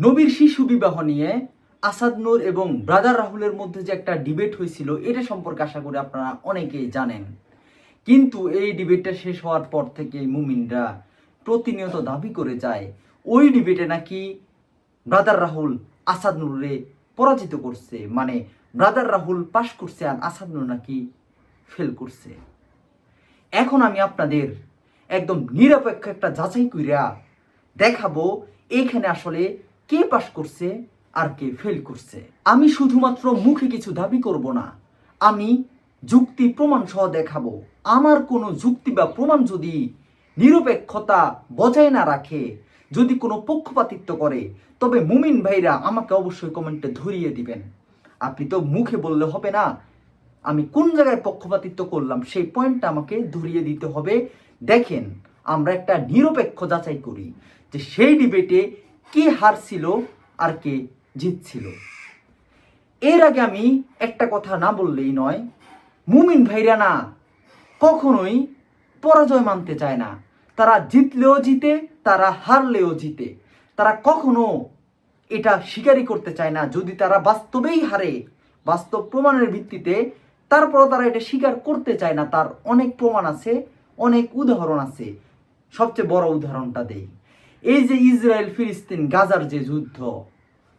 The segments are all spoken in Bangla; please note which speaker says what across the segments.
Speaker 1: নবীর শিশু বিবাহ নিয়ে আসাদ নূর এবং ব্রাদার রাহুলের মধ্যে যে একটা ডিবেট হয়েছিল এটা সম্পর্কে আশা করি আপনারা অনেকেই জানেন। কিন্তু এই ডিবেটটা শেষ হওয়ার পর থেকে মুমিনরা প্রতিনিয়ত দাবি করে যায় ওই ডিবেটে নাকি ব্রাদার রাহুল আসাদ নূরে পরাজিত করছে, মানে ব্রাদার রাহুল পাশ করছে আর আসাদ নূর নাকি ফেল করছে। এখন আমি আপনাদের একদম নিরপেক্ষ একটা যাচাই কইরা দেখাবো এইখানে আসলে কে পাশ করছে আর কে ফেল করছে। আমি শুধুমাত্র মুখে কিছু দাবি করব না, আমি যুক্তি প্রমাণ সহ দেখাবো। আমার কোনো যুক্তি বা প্রমাণ যদি নিরপেক্ষতা বজায় না রাখে, যদি কোনো পক্ষপাতিত্ব করে, তবে মুমিন ভাইরা আমাকে অবশ্যই কমেন্টে ধরিয়ে দিবেন। আপনি তো মুখে বললে হবে না, আমি কোন জায়গায় পক্ষপাতিত্ব করলাম সেই পয়েন্টটা আমাকে ধরিয়ে দিতে হবে। দেখেন, আমরা একটা নিরপেক্ষ যাচাই করি যে সেই ডিবেটে কে হারছিল আর কে জিতছিল। এর আগে আমি একটা কথা না বললেই নয়, মুমিন ভাইরা না কখনোই পরাজয় মানতে চায় না। তারা জিতলেও জিতে, তারা হারলেও জিতে। তারা কখনো এটা স্বীকারই করতে চায় না। যদি তারা বাস্তবেই হারে, বাস্তব প্রমাণের ভিত্তিতে, তারপরও তারা এটা স্বীকার করতে চায় না। তার অনেক প্রমাণ আছে, অনেক উদাহরণ আছে। সবচেয়ে বড় উদাহরণটা দেই, এই যে ইসরায়েল ফিলিস্তিন গাজার যে যুদ্ধ,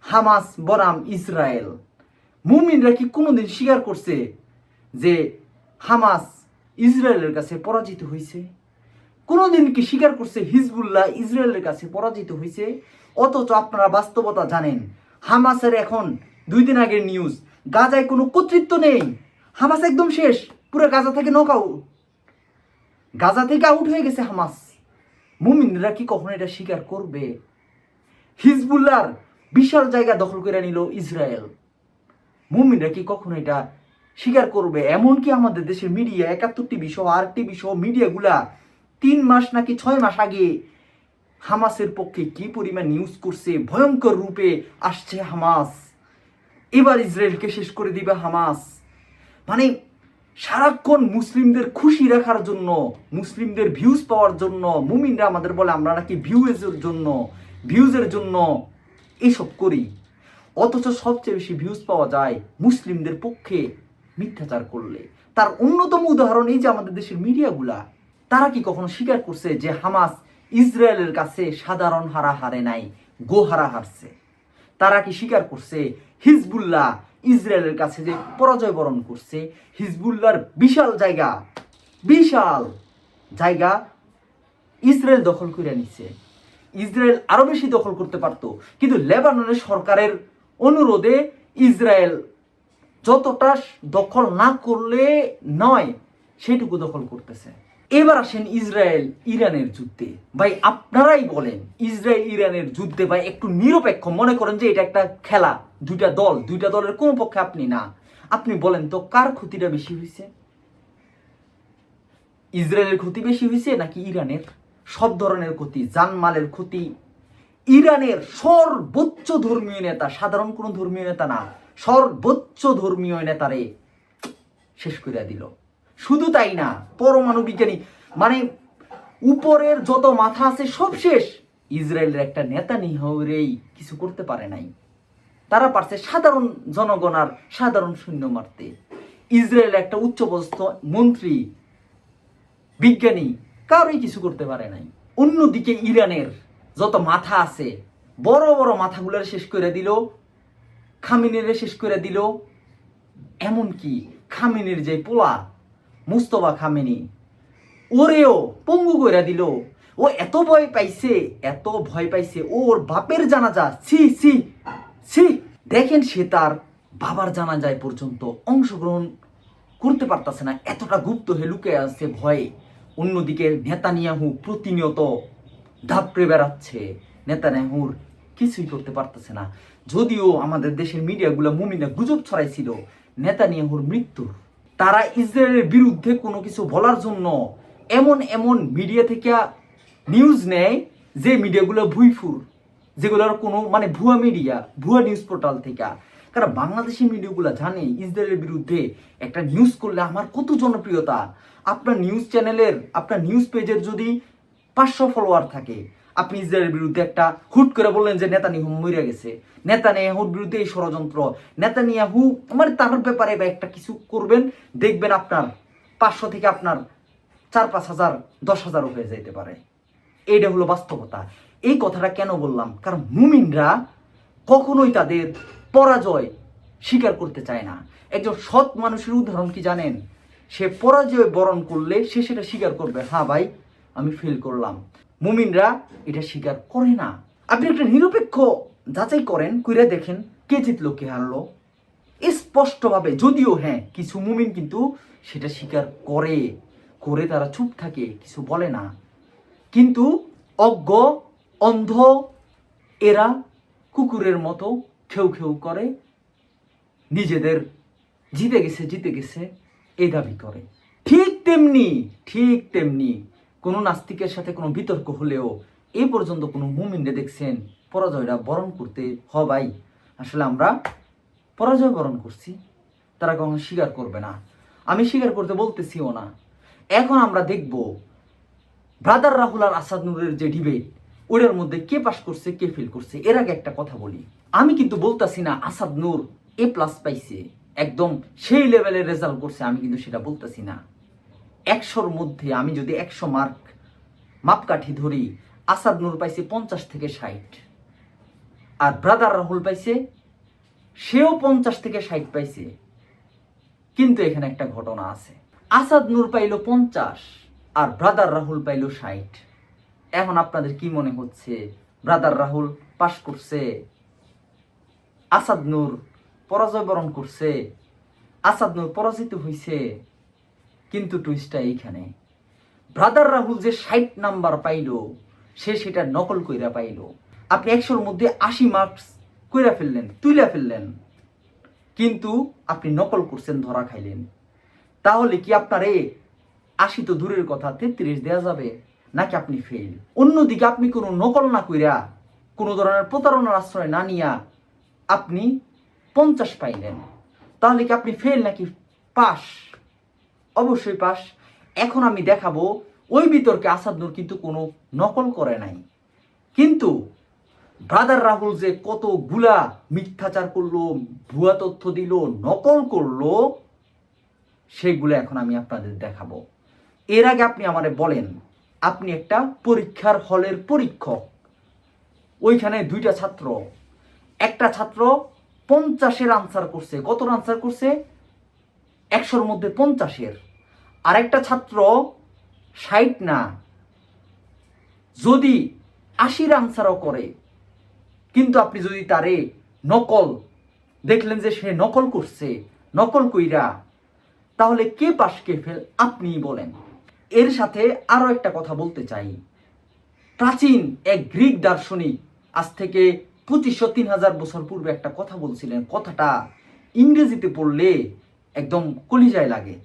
Speaker 1: হামাস বনাম ইসরায়েল, মুমিনরা কি কোনোদিন স্বীকার করছে যে হামাস ইসরায়েলের কাছে পরাজিত হয়েছে? কোনোদিন কি স্বীকার করছে হিজবুল্লাহ ইসরায়েলের কাছে পরাজিত হয়েছে? অথচ আপনারা বাস্তবতা জানেন, হামাসের এখন 2 দিন আগের নিউজ, গাজায় কোনো কর্তৃত্ব নেই, হামাস একদম শেষ, পুরো গাজা থেকে নক আউট, গাজা থেকে আউট হয়ে গেছে হামাস। মুমিনরা কি কখনো এটা স্বীকার করবে? হিজবুল্লাহর বিশাল জায়গা দখল করে নিল ইসরায়েল, মুমিনরা কি কখনো এটা স্বীকার করবে? এমনকি আমাদের দেশের মিডিয়া 71 টিভি সহ আর টিভি সহ মিডিয়াগুলা 3 মাস নাকি 6 মাস আগে হামাসের পক্ষে কি পরিমাণ নিউজ করছে, ভয়ঙ্কর রূপে আসছে হামাস, এবার ইসরায়েলকে শেষ করে দিবে হামাস। মানে সারাক্ষণ মুসলিমদের খুশি রাখার জন্য, মুসলিমদের ভিউজ পাওয়ার জন্য মুমিনরা আমাদের বলে আমরা নাকি ভিউজের জন্য এইসব করি। অথচ সবচেয়ে বেশি ভিউজ পাওয়া যায় মুসলিমদের পক্ষে মিথ্যাচার করলে। তার অন্যতম উদাহরণ এই যে আমাদের দেশের মিডিয়াগুলা, তারা কি কখনো স্বীকার করছে যে হামাস ইসরায়েলের কাছে সাধারণ হারা হারে নাই, গোহারা হারছে? তারা কি স্বীকার করছে হিজবুল্লাহ ইসরায়েলের কাছে যে পরাজয় বরণ করছে? হিজবুল্লাহর বিশাল জায়গা ইসরায়েল দখল করে নিছে। ইসরায়েল আরো বেশি দখল করতে পারত, কিন্তু লেবাননের সরকারের অনুরোধে ইসরায়েল যতটা দখল না করলে নয় সেটুকু দখল করতেছে। এবার আসেন ইসরায়েল ইরানের যুদ্ধে। ভাই আপনারাই বলেন, ইসরায়েল ইরানের যুদ্ধে ভাই একটু নিরপেক্ষ মনে করেন যে এটা একটা খেলা, দুইটা দলের কোন পক্ষে আপনি না, আপনি বলেন তো কার ক্ষতিটা বেশি হয়েছে? ইসরায়েলের ক্ষতি বেশি হয়েছে নাকি ইরানের? সব ধরনের ক্ষতি, জানমালের ক্ষতি। ইরানের সর্বোচ্চ ধর্মীয় নেতা, সাধারণ কোনো ধর্মীয় নেতা না, সর্বোচ্চ ধর্মীয় নেতারে শেষ করে দিল। শুধু তাই না, পরমাণু বিজ্ঞানী, মানে উপরের যত মাথা আছে সব শেষ। ইসরায়েলের একটা নেতা নিহরেই কিছু করতে পারে নাই। তারা পারছে সাধারণ জনগণ আর সাধারণ সৈন্য মারতে। ইসরায়েলের একটা উচ্চপদস্থ মন্ত্রী, বিজ্ঞানী কারোই কিছু করতে পারে নাই। অন্যদিকে ইরানের যত মাথা আছে, বড় বড় মাথাগুলোর শেষ করে দিল, খামেনির শেষ করে দিল। এমনকি খামেনির যে পোলা মুস্তফা খামেনি, ওরেও পঙ্গু করে দিল। ও এত ভয় পাইছে, ওর বাপের জানাজা ছি দেখেন, সে তার বাবার জানাজায় পর্যন্ত অংশগ্রহণ করতে পারতেছে না, এতটা গুপ্ত হয়ে লুকে আছে ভয়ে। অন্যদিকে নেতানিয়াহু প্রতিনিয়ত ধাপড়ে বেড়াচ্ছে, নেতানিয়াহুর কিছুই করতে পারতেছে না। যদিও আমাদের দেশের মিডিয়াগুলো মুমিনা গুজব ছড়াইছিল নেতানিয়াহুর মৃত্যুর। তারা ইসরায়েলের বিরুদ্ধে কোনো কিছু বলার জন্য এমন মিডিয়া থেকে নিউজ নেয় যে মিডিয়াগুলো ভুইফুর, যেগুলোর কোনো মানে ভুয়া মিডিয়া, ভুয়া নিউজ পোর্টাল থেকে। কারণ বাংলাদেশের মিডিয়াগুলো জানে ইসরায়েলের বিরুদ্ধে একটা নিউজ করলে আমার কত জনপ্রিয়তা। আপনার নিউজ চ্যানেলের, আপনার নিউজ পেজের যদি 500 ফলোয়ার থাকে, আপনি ইসরায়েলের বিরুদ্ধে একটা হুট করে বললেন যে নেতানিয়াহু মরে গেছে, নেতানিয়াহুর বিরুদ্ধে এই ষড়যন্ত্র, নেতানিয়াহু মানে তার ব্যাপারে বা একটা কিছু করবেন, দেখবেন আপনার 500 থেকে আপনার 4-5 হাজার 10,000ও হয়ে যেতে পারে। এইটা হলো বাস্তবতা। এই কথাটা কেন বললাম? কারণ মুমিনরা কখনোই তাদের পরাজয় স্বীকার করতে চায় না। একজন সৎ মানুষের উদাহরণ কি জানেন? সে পরাজয় বরণ করলে সে সেটা স্বীকার করবে, হ্যাঁ ভাই আমি ফেল করলাম। মুমিনরা এটা স্বীকার করে না। আপনি একটা নিরপেক্ষ যাচাই করেন, কইরা দেখেন কে জিতলো কে হারলো, স্পষ্টভাবে। যদিও হ্যাঁ কিছু মুমিন কিন্তু সেটা স্বীকার করে করে তারা চুপ থাকে, কিছু বলে না। কিন্তু অজ্ঞ অন্ধ এরা কুকুরের মতো খেউ খেউ করে, নিজেদের জিতে গেছে এই দাবি করে। ঠিক তেমনি কোনো নাস্তিকের সাথে কোনো বিতর্ক হলেও এই পর্যন্ত কোনো মুমিনরে দেখছেন পরাজয়টা বরণ করতে? ভাই আসলে আমরা পরাজয় বরণ করছি, তারা কখনো স্বীকার করবে না। আমি স্বীকার করতে বলতেছিও না। এখন আমরা দেখব ব্রাদার রাহুল আর আসাদ নূরের যে ডিবেট, ওটার মধ্যে কে পাস করছে কে ফেল করছে। এর আগে একটা কথা বলি, আমি কিন্তু বলতাছি না আসাদ নূর A+ পাইছে, একদম সেই লেভেলের রেজাল্ট করছে, আমি কিন্তু সেটা বলতেছি না। 100-র মধ্যে আমি যদি 100 মার্ক মাপকাঠি ধরি, আসাদ নূর পাইছে 50 থেকে 60, আর ব্রাদার রাহুল পাইছে সেও 50 থেকে 60 পাইছে। কিন্তু এখানে একটা ঘটনা আছে, আসাদ নূর পাইল 50 আর ব্রাদার রাহুল পাইল 60। এখন আপনাদের কি মনে হচ্ছে, ব্রাদার রাহুল পাস করছে, আসাদ নূর পরাজয় বরণ করছে, আসাদ নূর পরাজিত হয়েছে? কিন্তু টুইস্টটা এইখানে, ব্রাদার রাহুল যে 60 নাম্বার পাইল সে সেটা নকল কইরা পাইল। আপনি 100-র মধ্যে 80 মার্কস কইরা ফেললেন, তুইলা ফেললেন, কিন্তু আপনি নকল করছেন, ধরা খাইলেন। তাহলে কি আপনারে 80 তো দূরের কথা 33 দেওয়া যাবে নাকি আপনি ফেল? অন্যদিকে আপনি কোনো নকল না কইরা, কোনো ধরনের প্রতারণার আশ্রয় না নিয়া আপনি 50 পাইলেন, তাহলে কি আপনি ফেল নাকি পাস? অবশ্যই পাস। এখন আমি দেখাবো ওই বিতর্কে আসাদ নূর কিন্তু কোনো নকল করে নাই, কিন্তু ব্রাদার রাহুল যে কতগুলা মিথ্যাচার করলো, ভুয়া তথ্য দিল, নকল করলো, সেইগুলো এখন আমি আপনাদের দেখাবো। এর আগে আপনি আমারে বলেন, আপনি একটা পরীক্ষার হলের পরীক্ষক, ওইখানে 2টা ছাত্র, একটা ছাত্র 50-এর আনসার করছে, কত আনসার করছে? 100-র মধ্যে 50-এর। আর একটা ছাত্র 60 না, যদি 80-র আনসারও করে, কিন্তু আপনি যদি তারে নকল দেখলেন যে সে নকল করছে, নকল কইরা, তাহলে কে পাস কে ফেল আপনিই বলেন। এর সাথে আরো একটা কথা বলতে চাই, প্রাচীন এক গ্রিক দার্শনিক আজ থেকে 2500-3000 বছর পূর্বে একটা কথা বলছিলেন, কথাটা ইংরেজিতে পড়লে একদম কলিজায় লাগে,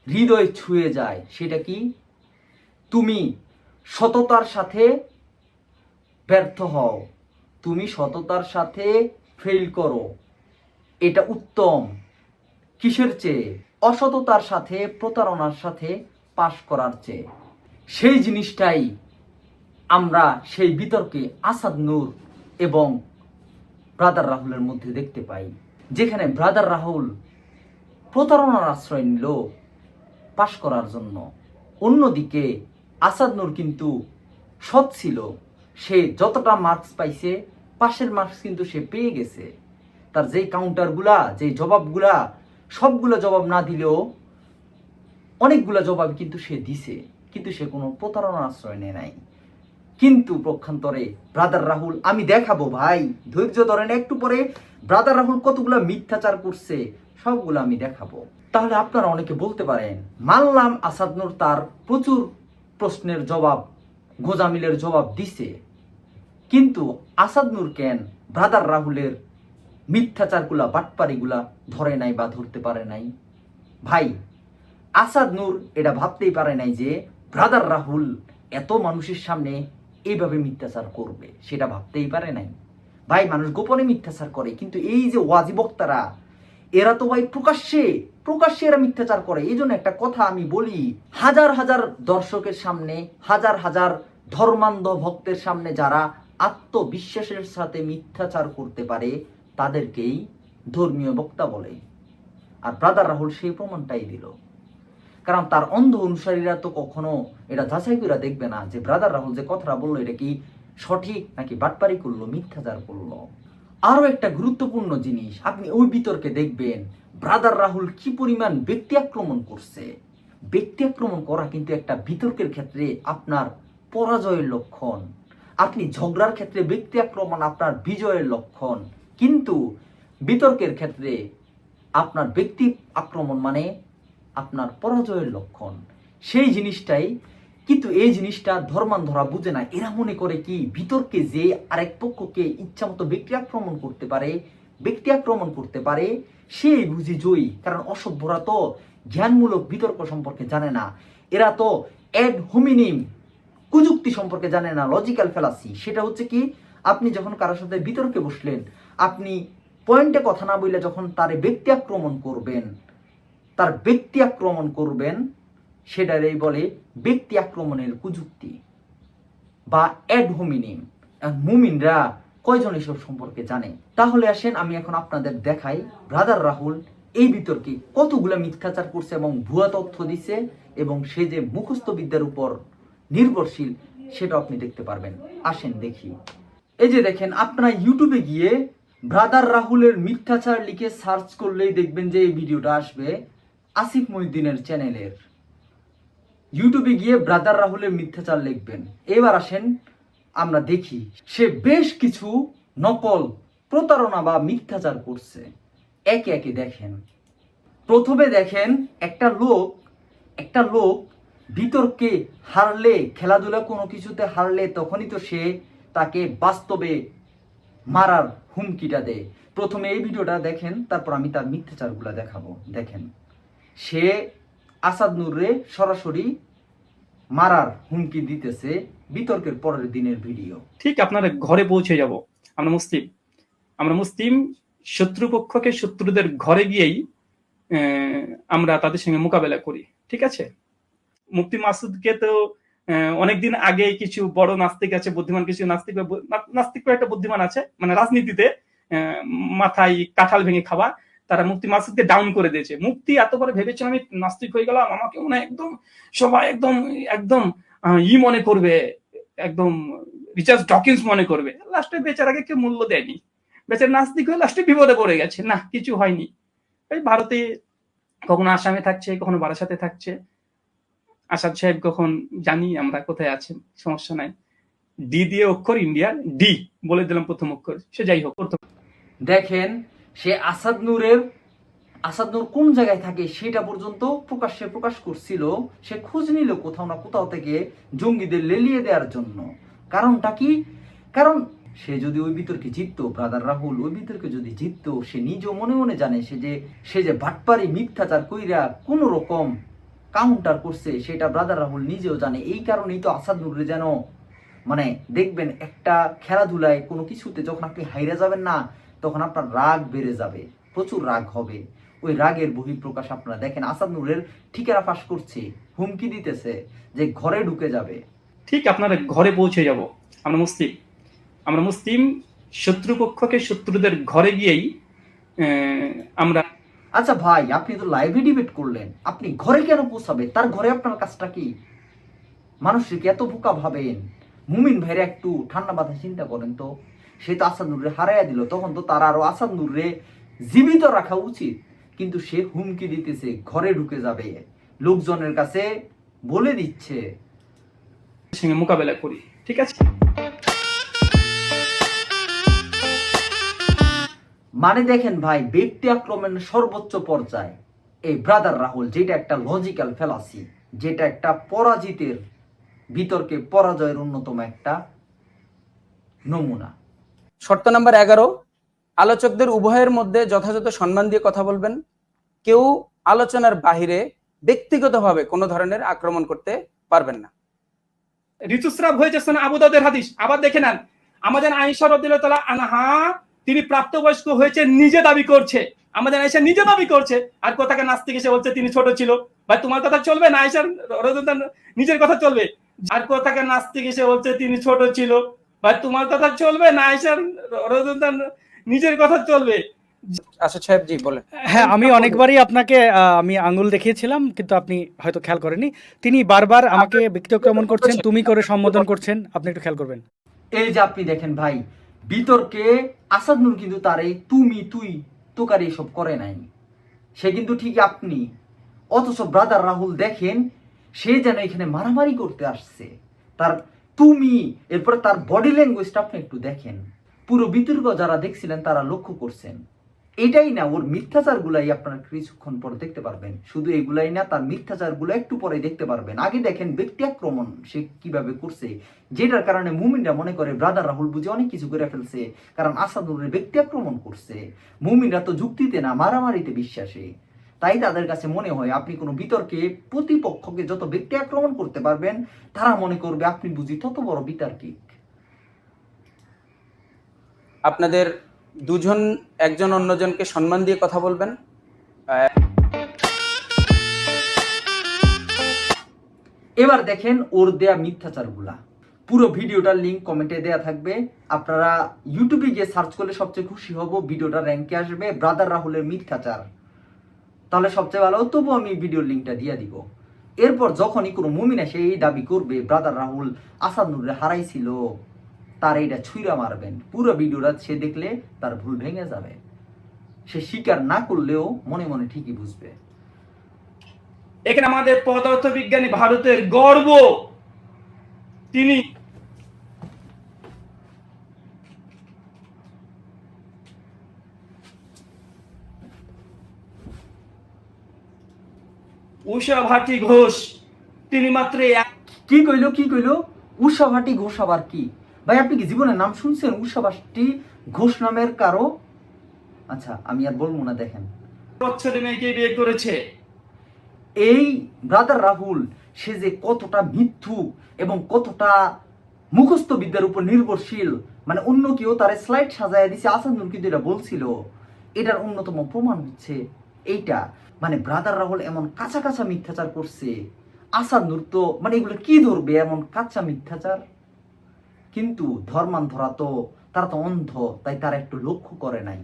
Speaker 1: হৃদয় ছুঁয়ে যায়। সেটা কি? তুমি সততার সাথে ব্যর্থ হও, তুমি সততার সাথে ফেল করো, এটা উত্তম কিসের চেয়ে? অসততার সাথে প্রতারণার সাথে পাশ করার চেয়ে। সেই জিনিসটাই আমরা সেই বিতর্কে আসাদ নূর এবং ব্রাদার রাহুলের মধ্যে দেখতে পাই, যেখানে ব্রাদার রাহুল প্রতারণার আশ্রয় নিল পাশ করার জন্য। অন্যদিকে আসাদ নূর কিন্তু সৎ ছিল, সে যতটা মার্কস পাইছে পাশের মার্কস কিন্তু সে পেয়ে গেছে। তার যেই কাউন্টারগুলা, যেই জবাবগুলা, সবগুলো জবাব না দিলেও অনেকগুলা জবাব কিন্তু সে দিছে, কিন্তু সে কোনো প্রতারণার আশ্রয় নেয় নাই। কিন্তু পক্ষান্তরে ব্রাদার রাহুল, আমি দেখাবো ভাই, ধৈর্য ধরেন, একটু পরে ব্রাদার রাহুল কতগুলা মিথ্যাচার করছে সবগুলো আমি দেখাবো। তাহলে আপনারা অনেকে বলতে পারেন, মানলাম আসাদ নূর তার প্রচুর প্রশ্নের জবাব, গোজামিলের জবাব দিছে, কিন্তু আসাদ নূর কেন ব্রাদার রাহুলের মিথ্যাচারগুলা, বাটপারিগুলা ধরে নাই বা ধরতে পারে নাই? ভাই আসাদ নূর এটা ভাবতেই পারে নাই যে ব্রাদার রাহুল এত মানুষের সামনে এইভাবে মিথ্যাচার করবে, সেটা ভাবতেই পারে নাই। ভাই মানুষ গোপনে মিথ্যাচার করে, কিন্তু এই যে ওয়াজি বক্তারা, এরা তো ভাই প্রকাশ্যে প্রকাশ্যে এরা মিথ্যাচার করে। এই জন্য একটা কথা আমি বলি, হাজার হাজার দর্শকের সামনে, হাজার হাজার ধর্মান্ধ ভক্তের সামনে যারা আত্মবিশ্বাসের সাথে মিথ্যাচার করতে পারে তাদেরকেই ধর্মীয় বক্তা বলে। আর ব্রাদার রাহুল সেই প্রমাণটাই দিল। কারণ তার অন্ধ অনুসারীরা তো কখনো এটা যাচাই করে দেখবে না যে ব্রাদার রাহুল যে কথাটা বললো এটা কি সঠিক নাকি বাটপারি করলো, মিথ্যাচার করলো। আরো একটা গুরুত্বপূর্ণ জিনিস, আপনি ওই বিতর্কে দেখবেন ব্রাদার রাহুল কি পরিমাণ ব্যক্তি আক্রমণ করছে। ব্যক্তি আক্রমণ করা কিন্তু একটা বিতর্কের ক্ষেত্রে আপনার পরাজয়ের লক্ষণ। আপনি ঝগড়ার ক্ষেত্রে ব্যক্তি আক্রমণ আপনার বিজয়ের লক্ষণ, কিন্তু বিতর্কের ক্ষেত্রে আপনার ব্যক্তি আক্রমণ মানে আপনার পরাজয়ের লক্ষণ। সেই জিনিসটাই কিন্তু এই জিনিসটা ধর্মান্ধরা বুঝে না। এরা মনে করে কি বিতর্কে যে আরেক পক্ষকে ইচ্ছামতো ব্যক্তি আক্রমণ করতে পারে সেই বুঝি জয়ী। কারণ অসভ্যরা তো জ্ঞানমূলক বিতর্ক সম্পর্কে জানে না, এরা তো এড হোমিনিম কুযুক্তি সম্পর্কে জানে না, লজিক্যাল ফ্যালাসি। সেটা হচ্ছে কি, আপনি যখন কারোর সাথে বিতর্কে বসলেন, আপনি পয়েন্টে কথা না বললে যখন তার ব্যক্তি আক্রমণ করবেন সেটারই বলে ব্যক্তি আক্রমণের কুযুক্তি বা অ্যাড হোমিনিম। মুমিনরা কয়জন এসব সম্পর্কে জানে? তাহলে আসেন আমি এখন আপনাদের দেখাই ব্রাদার রাহুল এই বিতর্কে কতগুলো মিথ্যাচার করছে এবং ভুয়া তথ্য দিছে, এবং সে যে মুখস্থ বিদ্যার উপর নির্ভরশীল সেটা আপনি দেখতে পারবেন। আসেন দেখি। এই যে দেখেন, আপনারা ইউটিউবে গিয়ে ব্রাদার রাহুলের মিথ্যাচার লিখে সার্চ করলেই দেখবেন যে এই ভিডিওটা আসবে আসিফ মহিউদ্দিনের চ্যানেলের। ইউটিউবে গিয়ে ব্রাদার রাহুলের মিথ্যাচার লিখবেন। এবার আসেন আমরা দেখি সে বেশ কিছু নকল, প্রতারণা বা মিথ্যাচার করছে। একে একে দেখেন। প্রথমে দেখেন একটা লোক বিতর্কে হারলে, খেলাধুলা কোনো কিছুতে হারলে তখনই তো সে তাকে বাস্তবে মারার হুমকিটা দেয়। প্রথমে এই ভিডিওটা দেখেন, তারপর আমি তার মিথ্যাচারগুলো দেখাবো। দেখেন, সে আসাদ নূরে সরাসরি মারার হুমকি দিতেছে। বিতর্কের পরের দিনের ভিডিও।
Speaker 2: ঠিক আপনার ঘরে পৌঁছে যাব। আমরা মুসলিম শত্রুপক্ষকে শত্রুদের ঘরে গিয়েই আমরা তাদের সঙ্গে মোকাবেলা করি। ঠিক আছে, মুফতি মাসুদকে তো অনেকদিন আগে কিছু বড় নাস্তিক আছে, বুদ্ধিমান কিছু নাস্তিক একটা বুদ্ধিমান আছে, মানে রাজনীতিতে মাথায় কাঁঠাল ভেঙে খাওয়া, তারা মুফতি মাসুদকে ডাউন করে দিয়েছে। মুফতি এত করে ভেবেছেন আমি নাস্তিক হয়ে গেলাম, আমাকে মনে হয় একদম সবাই একদম মনে করবে, একদম রিচার্ড ডকিন্স মনে করবে। লাস্টে বেচারাকে কেউ মূল্য দেয়নি, বেচারা নাস্তিক হয়ে লাস্টে বিপদে পড়ে গেছে। না, কিছু হয়নি। এই ভারতে কখনো আসামে থাকছে, কখনো বারাসাতে থাকছে। আসাদ সাহেব কখন জানি আমরা কোথায় আছেন, সমস্যা নাই। ডি দিয়ে অক্ষর, ইন্ডিয়ার ডি বলে দিলাম প্রথম অক্ষর, সে যাই হোক।
Speaker 1: দেখেন, সে আসাদ নূর কোন জায়গায় থাকে সেটা পর্যন্ত প্রকাশ করছিল। সে খোঁজ নিল কোথাও না কোথাও থেকে জঙ্গিদের লেলিয়ে দেওয়ার জন্য। কারণটা কি? কারণ সে যদি ওই বিতর্কে জিততো, ব্রাদার রাহুল ওই বিতর্কে যদি জিততো, সে নিজেও মনে মনে জানে সে যে বাটপারি মিথ্যাচার কইরা কোন রকম কাউন্টার করছে, সেটা ব্রাদার রাহুল নিজেও জানে। এই কারণেই তো আসাদ নূরে যেন, মানে দেখবেন একটা খেলাধুলায় কোনো কিছুতে যখন আপনি হাইরা যাবেন না, তখন আপনার রাগ বেড়ে যাবে, প্রচুর রাগ হবে। ওই রাগের বহিঃপ্রকাশ আপনারা দেখেন। আসাদ নূরের ঠিকানা ফাঁস করছে, হুমকি দিতেছে যে ঘরে ঢুকে যাবে।
Speaker 2: ঠিক আপনার ঘরে পৌঁছে যাব। আমরা মুসলিম শত্রুপক্ষকে শত্রুদের ঘরে গিয়েই আমরা।
Speaker 1: আচ্ছা ভাই, আপনি তো লাইভে ডিবেট করলেন, আপনি ঘরে কেন পৌঁছাবে? তার ঘরে আপনার কাজটা কি? মানুষকে এত বোকা ভাবেন? মুমিন ভাইরা একটু ঠান্ডা মাথায় চিন্তা করেন তো। সে তো আসাদ নূরে হারাইয়া দিল, তখন তো তার আরো আসাদ নূরে জীবিত রাখা উচিত। কিন্তু সে হুমকি দিতেছে ঘরে ঢুকে যাবে, লোকজনের কাছে বলে দিচ্ছে
Speaker 2: সঙ্গে মোকাবেলা করি। ঠিক আছে,
Speaker 1: মানে দেখেন ভাই, ব্যক্তি আক্রমণের সর্বোচ্চ পর্যায়ে এই ব্রাদার রাহুল, যেটা একটা লজিক্যাল ফ্যালাসি, যেটা একটা পরাজিতের বিতর্কে পরাজয়ের অন্যতম একটা নমুনা।
Speaker 3: শর্ত নাম্বার 11, আলোচকদের উভয়ের মধ্যে যথাযথ সম্মান দিয়ে কথা বলবেন। কেউ আলোচনার বাহিরে ব্যক্তিগতভাবে কোনো ধরনের আক্রমণ করতে পারবেন না।
Speaker 2: ঋতুস্রাব হয়েছে আবু দাউদের হাদিস। আবার দেখে নেন, আমাদের আয়েশা রাদিয়াল্লাহু তাআলা আনহা, তিনি প্রাপ্তবয়স্ক হয়েছে নিজে দাবি করছে, আমাদের আয়েশা নিজে দাবি করছে। আর কোথাকে নাস্তিক এসে বলছে তিনি ছোট ছিল। ভাই, তোমার কথা চলবে না? আয়েশার নিজের কথা চলবে?
Speaker 4: আর কথাকে নাস্তিক এসে বলছে তিনি ছোট ছিল, ভাই তোমার কথা চলবে না আয়েশার রজনীকার নিজের কথা চলবে?
Speaker 3: আচ্ছা সাহেব জি বলেন।
Speaker 5: হ্যাঁ, আমি অনেকবারই আপনাকে আমি আঙ্গুল দেখিয়েছিলাম, কিন্তু আপনি হয়তো খেয়াল করেননি। তিনি বারবার আমাকে ব্যক্তিক্রমণ করছেন, তুমি করে সম্বোধন করছেন, আপনি একটু খেয়াল করবেন।
Speaker 1: এই যে আপনি দেখেন ভাই, বিতর্কে আসাদ নূর কিন্তু তার এই তুমি তুই তোকার এসব করে নাই, সে কিন্তু ঠিক আপনি। অথচ ব্রাদার রাহুল দেখেন, সে যেন এখানে মারামারি করতে আসছে। তার তুমি, এরপরে তার বডি ল্যাঙ্গুয়েজটা আপনি একটু দেখেন। পুরো বিতর্ক যারা দেখছিলেন তারা লক্ষ্য করছেন। এটাই না, ওর মিথ্যাচার গুলাই আপনারা কিছুক্ষণ পরে দেখতে পারবেন। শুধু এগুলাই না, তার মিথ্যাচার গুলো একটু পরে দেখতে পারবেন। আগে দেখেন ব্যক্তি আক্রমণ সে কিভাবে করছে, যেটার কারণে মুমিনরা মনে করে ব্রাদার রাহুল বুঝে অনেক কিছু করে ফেলছে, কারণ আসাদুরের ব্যক্তি আক্রমণ করছে। মুমিনরা তো যুক্তিতে না, মারামারিতে বিশ্বাসী। তাই তাদের কাছে মনে হয় আপনি কোনো বিতর্কে প্রতিপক্ষকে যত ব্যক্তি আক্রমণ করতে পারবেন, তারা মনে করবে আপনি বুঝি তত বড় বিতার্কিক।
Speaker 3: আপনাদের দুজন একজন অন্যজনকে সম্মান দিয়ে কথা বলবেন।
Speaker 1: এবার দেখেন ওর দেয়া মিথ্যাচারগুলা। পুরো ভিডিওটার লিংক কমেন্টে দেয়া থাকবে, আপনারা ইউটিউবে গিয়ে সার্চ করলে সবচেয়ে খুশি হব। ভিডিওটা র্যাঙ্কে আসবে ব্রাদার রাহুলের মিথ্যাচার, তাহলে সবচেয়ে ভালো। তবু আমি ভিডিওর লিঙ্কটা দিয়ে দিব। এরপর যখনই কোনো মুমিন এসে এই দাবি করবে ব্রাদার রাহুল আসাদ নূরে হারাইছিল, তার এইটা ছুঁড়া মারবেন। পুরো ভিডিওটা সে দেখলে তার ভুল ভেঙে যাবে। সে স্বীকার না করলেও মনে মনে ঠিকই বুঝবে।
Speaker 4: এখানে আমাদের পদার্থবিজ্ঞানী ভারতের গর্ব, তিনি উষা ভাটি ঘোষ, তিনি মাত্র
Speaker 1: কি কইলো উষা ভাটি ঘোষ আবার কি? ভাই আপনি কি জীবনের নাম শুনছেন উষা ভাটি ঘোষ নামের কারো? আচ্ছা আমি আর বলবো না। দেখেন
Speaker 4: বছরের মেয়েকে বিয়ে করেছে।
Speaker 1: এই ব্রাদার রাহুল সে যে কতটা মিথ্যু এবং কতটা মুখস্থ বিদ্যার উপর নির্ভরশীল, মানে অন্য কেউ তার স্লাইড সাজায় দিছে, আসাদ নূর কিন্তু এটা বলছিল। এটার অন্যতম প্রমাণ হচ্ছে এইটা। মানে ব্রাদার রাহুল এমন কাঁচা কাঁচা মিথ্যাচার করছে, আসাদ নূর তো মানে এগুলো কি ধরবে এমন কাঁচা মিথ্যাচার। কিন্তু ধর্মান্ধরা তো তারা তো অন্ধ, তাই তারা একটু লক্ষ্য করে নাই।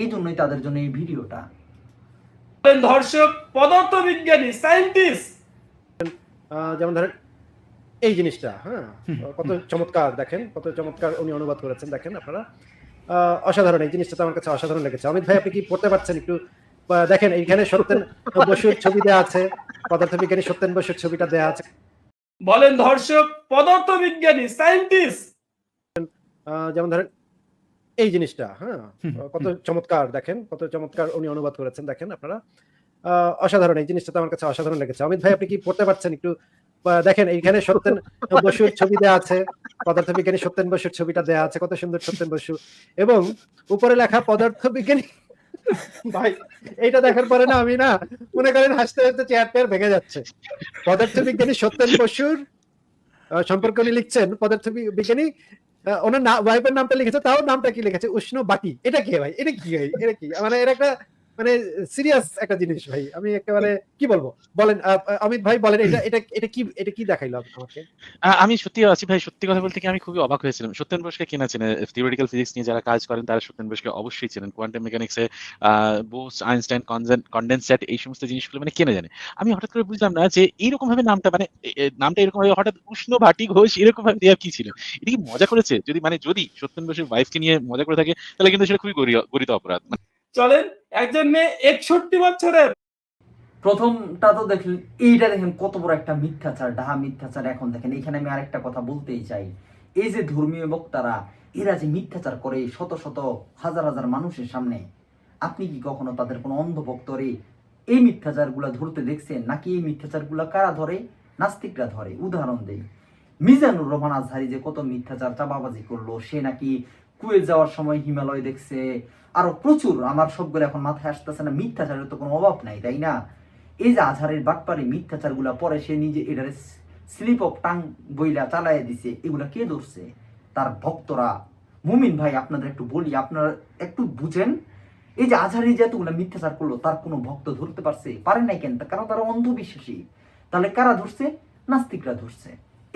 Speaker 1: এই জন্যই তাদের জন্য এই ভিডিওটা।
Speaker 4: ধর্ষক, পদার্থবিজ্ঞানী, সায়েন্টিস্ট।
Speaker 6: যেমন ধরেন এই জিনিসটা, হ্যাঁ কত চমৎকার, দেখেন কত চমৎকার উনি অনুবাদ করেছেন, দেখেন আপনারা। অসাধারণ, এই জিনিসটা তো আমার কাছে অসাধারণ লেগেছে। অমিত ভাই আপনি কি পড়তে পারছেন একটু? দেখেন এইখানে সত্যেন বসুর ছবি দেওয়া আছে, পদার্থবিজ্ঞানী সত্যেন বসুর ছবিটা দেওয়া আছে।
Speaker 4: বলেন ধর্ষক, পদার্থবিজ্ঞানী, সায়েন্টিস্ট।
Speaker 6: যেমন ধরেন এই জিনিসটা, হ্যাঁ কত চমৎকার, দেখেন কত চমৎকার উনি অনুবাদ করেছেন, দেখেন আপনারা। অসাধারণ, এই জিনিসটা তো আমার কাছে অসাধারণ লেগেছে। অমিত ভাই আপনি কি পড়তে পারছেন একটু? দেখেন এইখানে সত্যেন বসুর ছবি দেওয়া আছে, পদার্থবিজ্ঞানী সত্যেন বসুর ছবিটা দেওয়া আছে, কত সুন্দর সত্যেন বসু, এবং উপরে লেখা পদার্থবিজ্ঞানী। ভাই এইটা দেখার পরে না আমি না মনে করেন হাসতে হাসতে চেয়ার টেয়ার ভেঙে যাচ্ছে। পদার্থবিজ্ঞানী সত্যেন বসুর সম্পর্কে উনি লিখছেন, পদার্থবিজ্ঞানী ওনার ওয়াইফের নামটা লিখেছে, তাও নামটা কি লিখেছে উষ্ণ বাটি। এটা কি ভাই? এটা কি ভাই? এটা কি মানে এর একটা মানে সিরিয়াস একটা জিনিস ভাই। আমি একেবারে কি বলবো বলেন, অমিত ভাই বলেন এটা এটা এটা কি দেখাইলো আমাকে?
Speaker 7: আমি সত্যি আসিফ ভাই, সত্যি কথা বলতে কি আমি খুবই অবাক হয়েছিলাম। সত্যেন বোসকে কেনা চেনে, থিওরিটিক্যাল ফিজিক্স নিয়ে যারা কাজ করেন তারা সত্যেন বোসকে অবশ্যই চেনেন। কোয়ান্টাম মেকানিক্সে বোস, আইনস্টাইন, কনডেনসেট এই সমস্ত জিনিসগুলো মানে কেনে জানে। আমি হঠাৎ করে বুঝলাম না যে এইরকম ভাবে নামটা মানে নামটা এরকম ভাবে হঠাৎ উষ্ণ ভাটি ঘোষ এরকম ভাবে দেওয়ার কি ছিল? এটা কি মজা করেছে? যদি সত্যেন বোসের ওয়াইফকে নিয়ে মজা করে থাকে তাহলে কিন্তু সেটা খুবই গরিত অপরাধ।
Speaker 4: চলেন, একজন মেয়ে 61 বছরের।
Speaker 1: প্রথমটা তো দেখলেন, এইটা দেখেন কত বড় একটা মিথ্যাচার, ডাহা মিথ্যাচার। এখন দেখেন এখানে আমি আরেকটা কথা বলতেই চাই। এই যে ধর্মীয় বক্তারা, এরা যে মিথ্যাচার করে শত শত হাজার হাজার মানুষের সামনে, আপনি কি কখনো তাদের কোনো অন্ধভক্তরে এই মিথ্যাচার গুলা ধরতে দেখছেন? নাকি এই মিথ্যাচার গুলা কারা ধরে? নাস্তিকরা ধরে। উদাহরণ দেই, মিজানুর রহমান আজহারি যে কত মিথ্যাচার চাপাবাজি করলো, সে নাকি কুয়েত যাওয়ার সময় হিমালয় দেখছে, আরো প্রচুর, আমার সবগুলো এখন মাথায় আসতেছে না। মিথ্যাচারের তো কোনো অভাব নাই, তাই না? এই যে আজহারের বাটপারি মিথ্যাচার গুলা পরে সে নিজে এটারে স্লিপ অফ টাং বইলা চালায় দিছে, এগুলা কে ধরছে? তার ভক্তরা। মুমিন ভাই আপনাদের একটু বলি, আপনারা একটু বুঝেন। এই যে আজহারি যে এতগুলা মিথ্যাচার করলো, তার কোনো ভক্ত ধরতে পারছে? পারে নাই কেন? কারণ তারা অন্ধবিশ্বাসী। তাহলে কারা ধরছে? নাস্তিকরা ধরছে।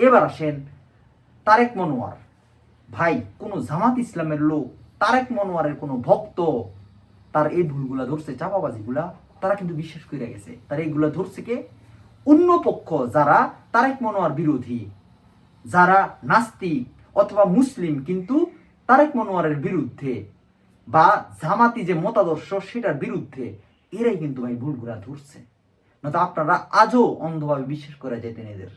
Speaker 1: এবার আসেন তারেক মনোয়ার ভাই, কোনো জামাত ইসলামের লোক তারেক মনোয়ারের কোনো ভক্ত তার এই ভুলগুলা ধরছে, চাপাবাজিগুলা তারা কিন্তু বিশ্বাস করে গেছে। তারা এইগুলা ধরছে কে? অন্য পক্ষ যারা তারেক মনোয়ার বিরোধী, যারা নাস্তিক অথবা মুসলিম কিন্তু তারেক মনোয়ারের বিরুদ্ধে বা জামাতি যে মতাদর্শ সেটার বিরুদ্ধে, এরাই কিন্তু ভাই ভুলগুলা ধরছে। না তো আপনারা আজও অন্ধভাবে বিশ্বাস করে যেতেন এদের।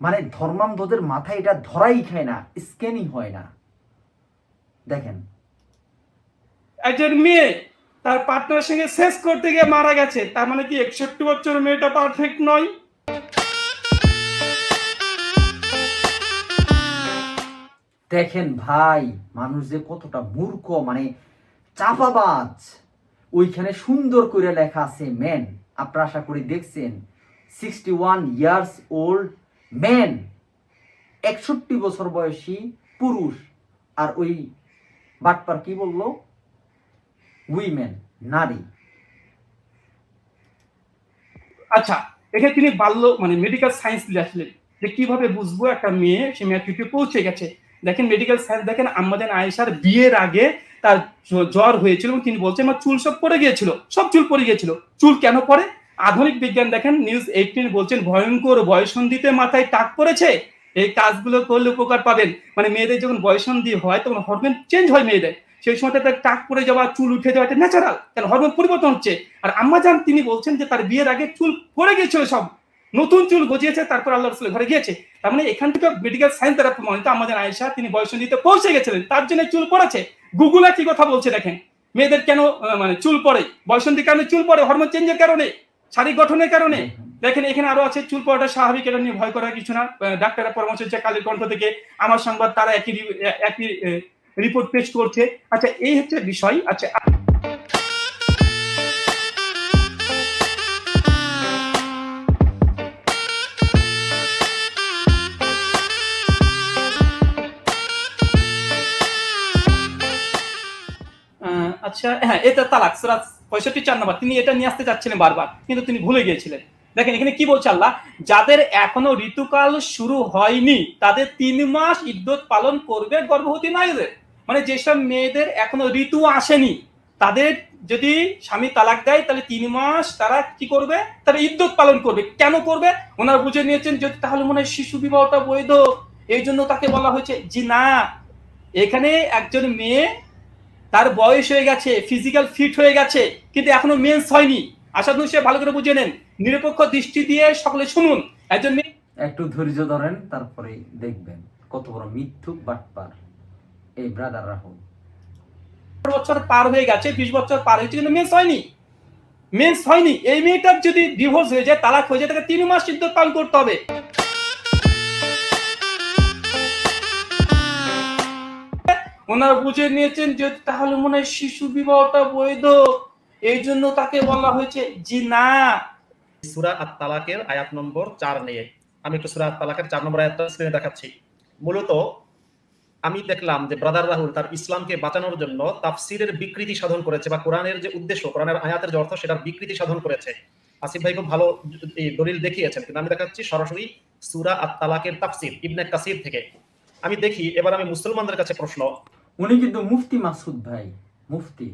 Speaker 1: মানে ধর্মান্ধদের মাথায় এটা ধরাই খায় না, স্ক্যানই হয় না। দেখেন
Speaker 4: একজন মেয়ে তার পার্টনারের সঙ্গে শেষ করতে গিয়ে মারা গেছে, তার মানে কি 61 বছরের মেয়েটা পারফেক্ট নয়?
Speaker 1: দেখেন ভাই, মানুষ যে কতটা মূর্খ, মানে চাপাবাজ। ওইখানে সুন্দর করে লেখা আছে ম্যান, আপনারা আশা করি দেখছেন, 61 ইয়ার্স ওল্ড ম্যান, 61 বছর বয়সী পুরুষ। আর ওই বাটপার কি বললো? উইমেন, নারী।
Speaker 4: আচ্ছা, এখানে তিনি মানে মেডিকেল সায়েন্স দিয়ে আসলেন যে কিভাবে বুঝবো একটা মেয়ে সে ম্যাচুরিটি পৌঁছে গেছে। দেখেন মেডিকেল সায়েন্স, দেখেন আম্মাজান আয়েশার বিয়ের আগে তার জ্বর হয়েছিল এবং তিনি বলছেন আমার চুল সব পড়ে গিয়েছিল, সব চুল পড়ে গিয়েছিল। চুল কেন পড়ে? আধুনিক বিজ্ঞান দেখেন নিউজ 18 বলছেন ভয়ঙ্কর বয়ঃসন্ধিতে মাথায় টাক পড়েছে, এই কাজগুলো করলে উপকার পাবেন। মানে মেয়েদের যখন বয়ঃসন্ধি হয় তখন হরমোন চেঞ্জ হয় মেয়েদের, সেই সময় তার টাক পড়ে যাওয়া, চুল উঠে যাওয়া, এটা ন্যাচারাল, কারণ হরমোন পরিবর্তন হচ্ছে। আর আম্মাজান তিনি বলছেন যে তার বিয়ের আগে চুল পড়ে গিয়েছিল, সব নতুন চুল গজিয়েছে, তারপর আল্লাহ রাসূলের ঘরে গিয়েছে। তার মানে এখান থেকে মেডিকেল সায়েন্স দ্বারা প্রমাণিত আম্মাজান আয়েশা তিনি বয়ঃসন্ধিতে পৌঁছে গেছিলেন, তার জন্য চুল পড়েছে। গুগলে কি কথা বলছে দেখেন, মেয়েদের কেন মানে চুল পড়ে, বয়ঃসন্ধির কারণে চুল পড়ে, হরমোন চেঞ্জের কারণে, শারীরিক গঠনের কারণে। দেখেন এখানে আরো আছে চুল পড়াটা স্বাভাবিক, এটা নিয়ে ভয় করার কিছু না। ডাক্তারের পরামর্শ হচ্ছে কালের কণ্ঠ থেকে, আমার সংবাদ, তারা একই রিপোর্ট পেশ করছে। আচ্ছা, এই হচ্ছে বিষয়। আচ্ছা, আচ্ছা, হ্যাঁ, এটা তালাক সূরা 65 4 নম্বর, তিনি এটা নিয়ে আসতে চাচ্ছিলেন বারবার, কিন্তু তিনি ভুলে গিয়েছিলেন। দেখেন এখানে কি বলছে আল্লাহ, যাদের এখনো ঋতুকাল শুরু হয়নি তাদের 3 মাস ইদ্যত পালন করবে গর্ভবতী নারীদের। মানে যেসব মেয়েদের এখনো ঋতু আসেনি তাদের যদি স্বামী তালাক দেয় তাহলে 3 মাস তারা কি করবে? তারা ইদ্যত পালন করবে। কেন করবে? ওনারা বুঝে নিয়েছেন যে তাহলে মনে হয় শিশু বিবাহটা বৈধ, এই জন্য তাকে বলা হয়েছে। জি না, এখানে একজন মেয়ে তার বয়স হয়ে গেছে, ফিজিক্যাল ফিট হয়ে গেছে, কিন্তু এখনো মেন্স হয়নি। আশা করি সে ভালো করে বুঝে নেন, নিরপেক্ষ দৃষ্টি দিয়ে সকলে শুনুন। একজন মেয়ে
Speaker 1: একটু ধৈর্য ধরেন, তারপরে দেখবেন কত বড় মিথ্যুক বাটপার এই ব্রাদার রাহুল।
Speaker 4: বছর পার হয়ে গেছে, 20 বছর পার হয়েছে, কিন্তু মেন্স হয়নি, মেন্স হয়নি। এই মেয়েটার যদি ডিভোর্স হয়ে যায়, তালাক হয়ে যায়, তাকে 3 মাস ইদ্যত পালন করতে হবে। ওনারা বুঝে নিয়েছেন যে তাহলে মনে হয় শিশু বিবাহটা বৈধ, এই জন্য তাকে বলা হয়েছে। জি না।
Speaker 8: সূরা আত-তালাকের আয়াত নম্বর 4 নিয়ে আমি একটু সূরা আত-তালাকের 4 নম্বর আয়াতটা স্ক্রিনে দেখাচ্ছি। মূলত আমি দেখলাম যে ব্রাদার রাহুল তার ইসলামকে বাঁচানোর জন্য তাফসীরের বিকৃতি সাধন করেছে, বা কোরআনের যে উদ্দেশ্য, কোরআনের আয়াতের যে অর্থ, সেটার বিকৃতি সাধন করেছে। আসিফ ভাই খুব ভালো এই দলিল দেখিয়েছেন, কিন্তু আমি দেখাচ্ছি সরাসরি সূরা আত-তালাকের তাফসীর ইবনে কাসির থেকে। আমি দেখি, এবার আমি মুসলমানদের কাছে প্রশ্ন,
Speaker 1: উনি কিন্তু মুফতি মাসুদ ভাই, মুফতি।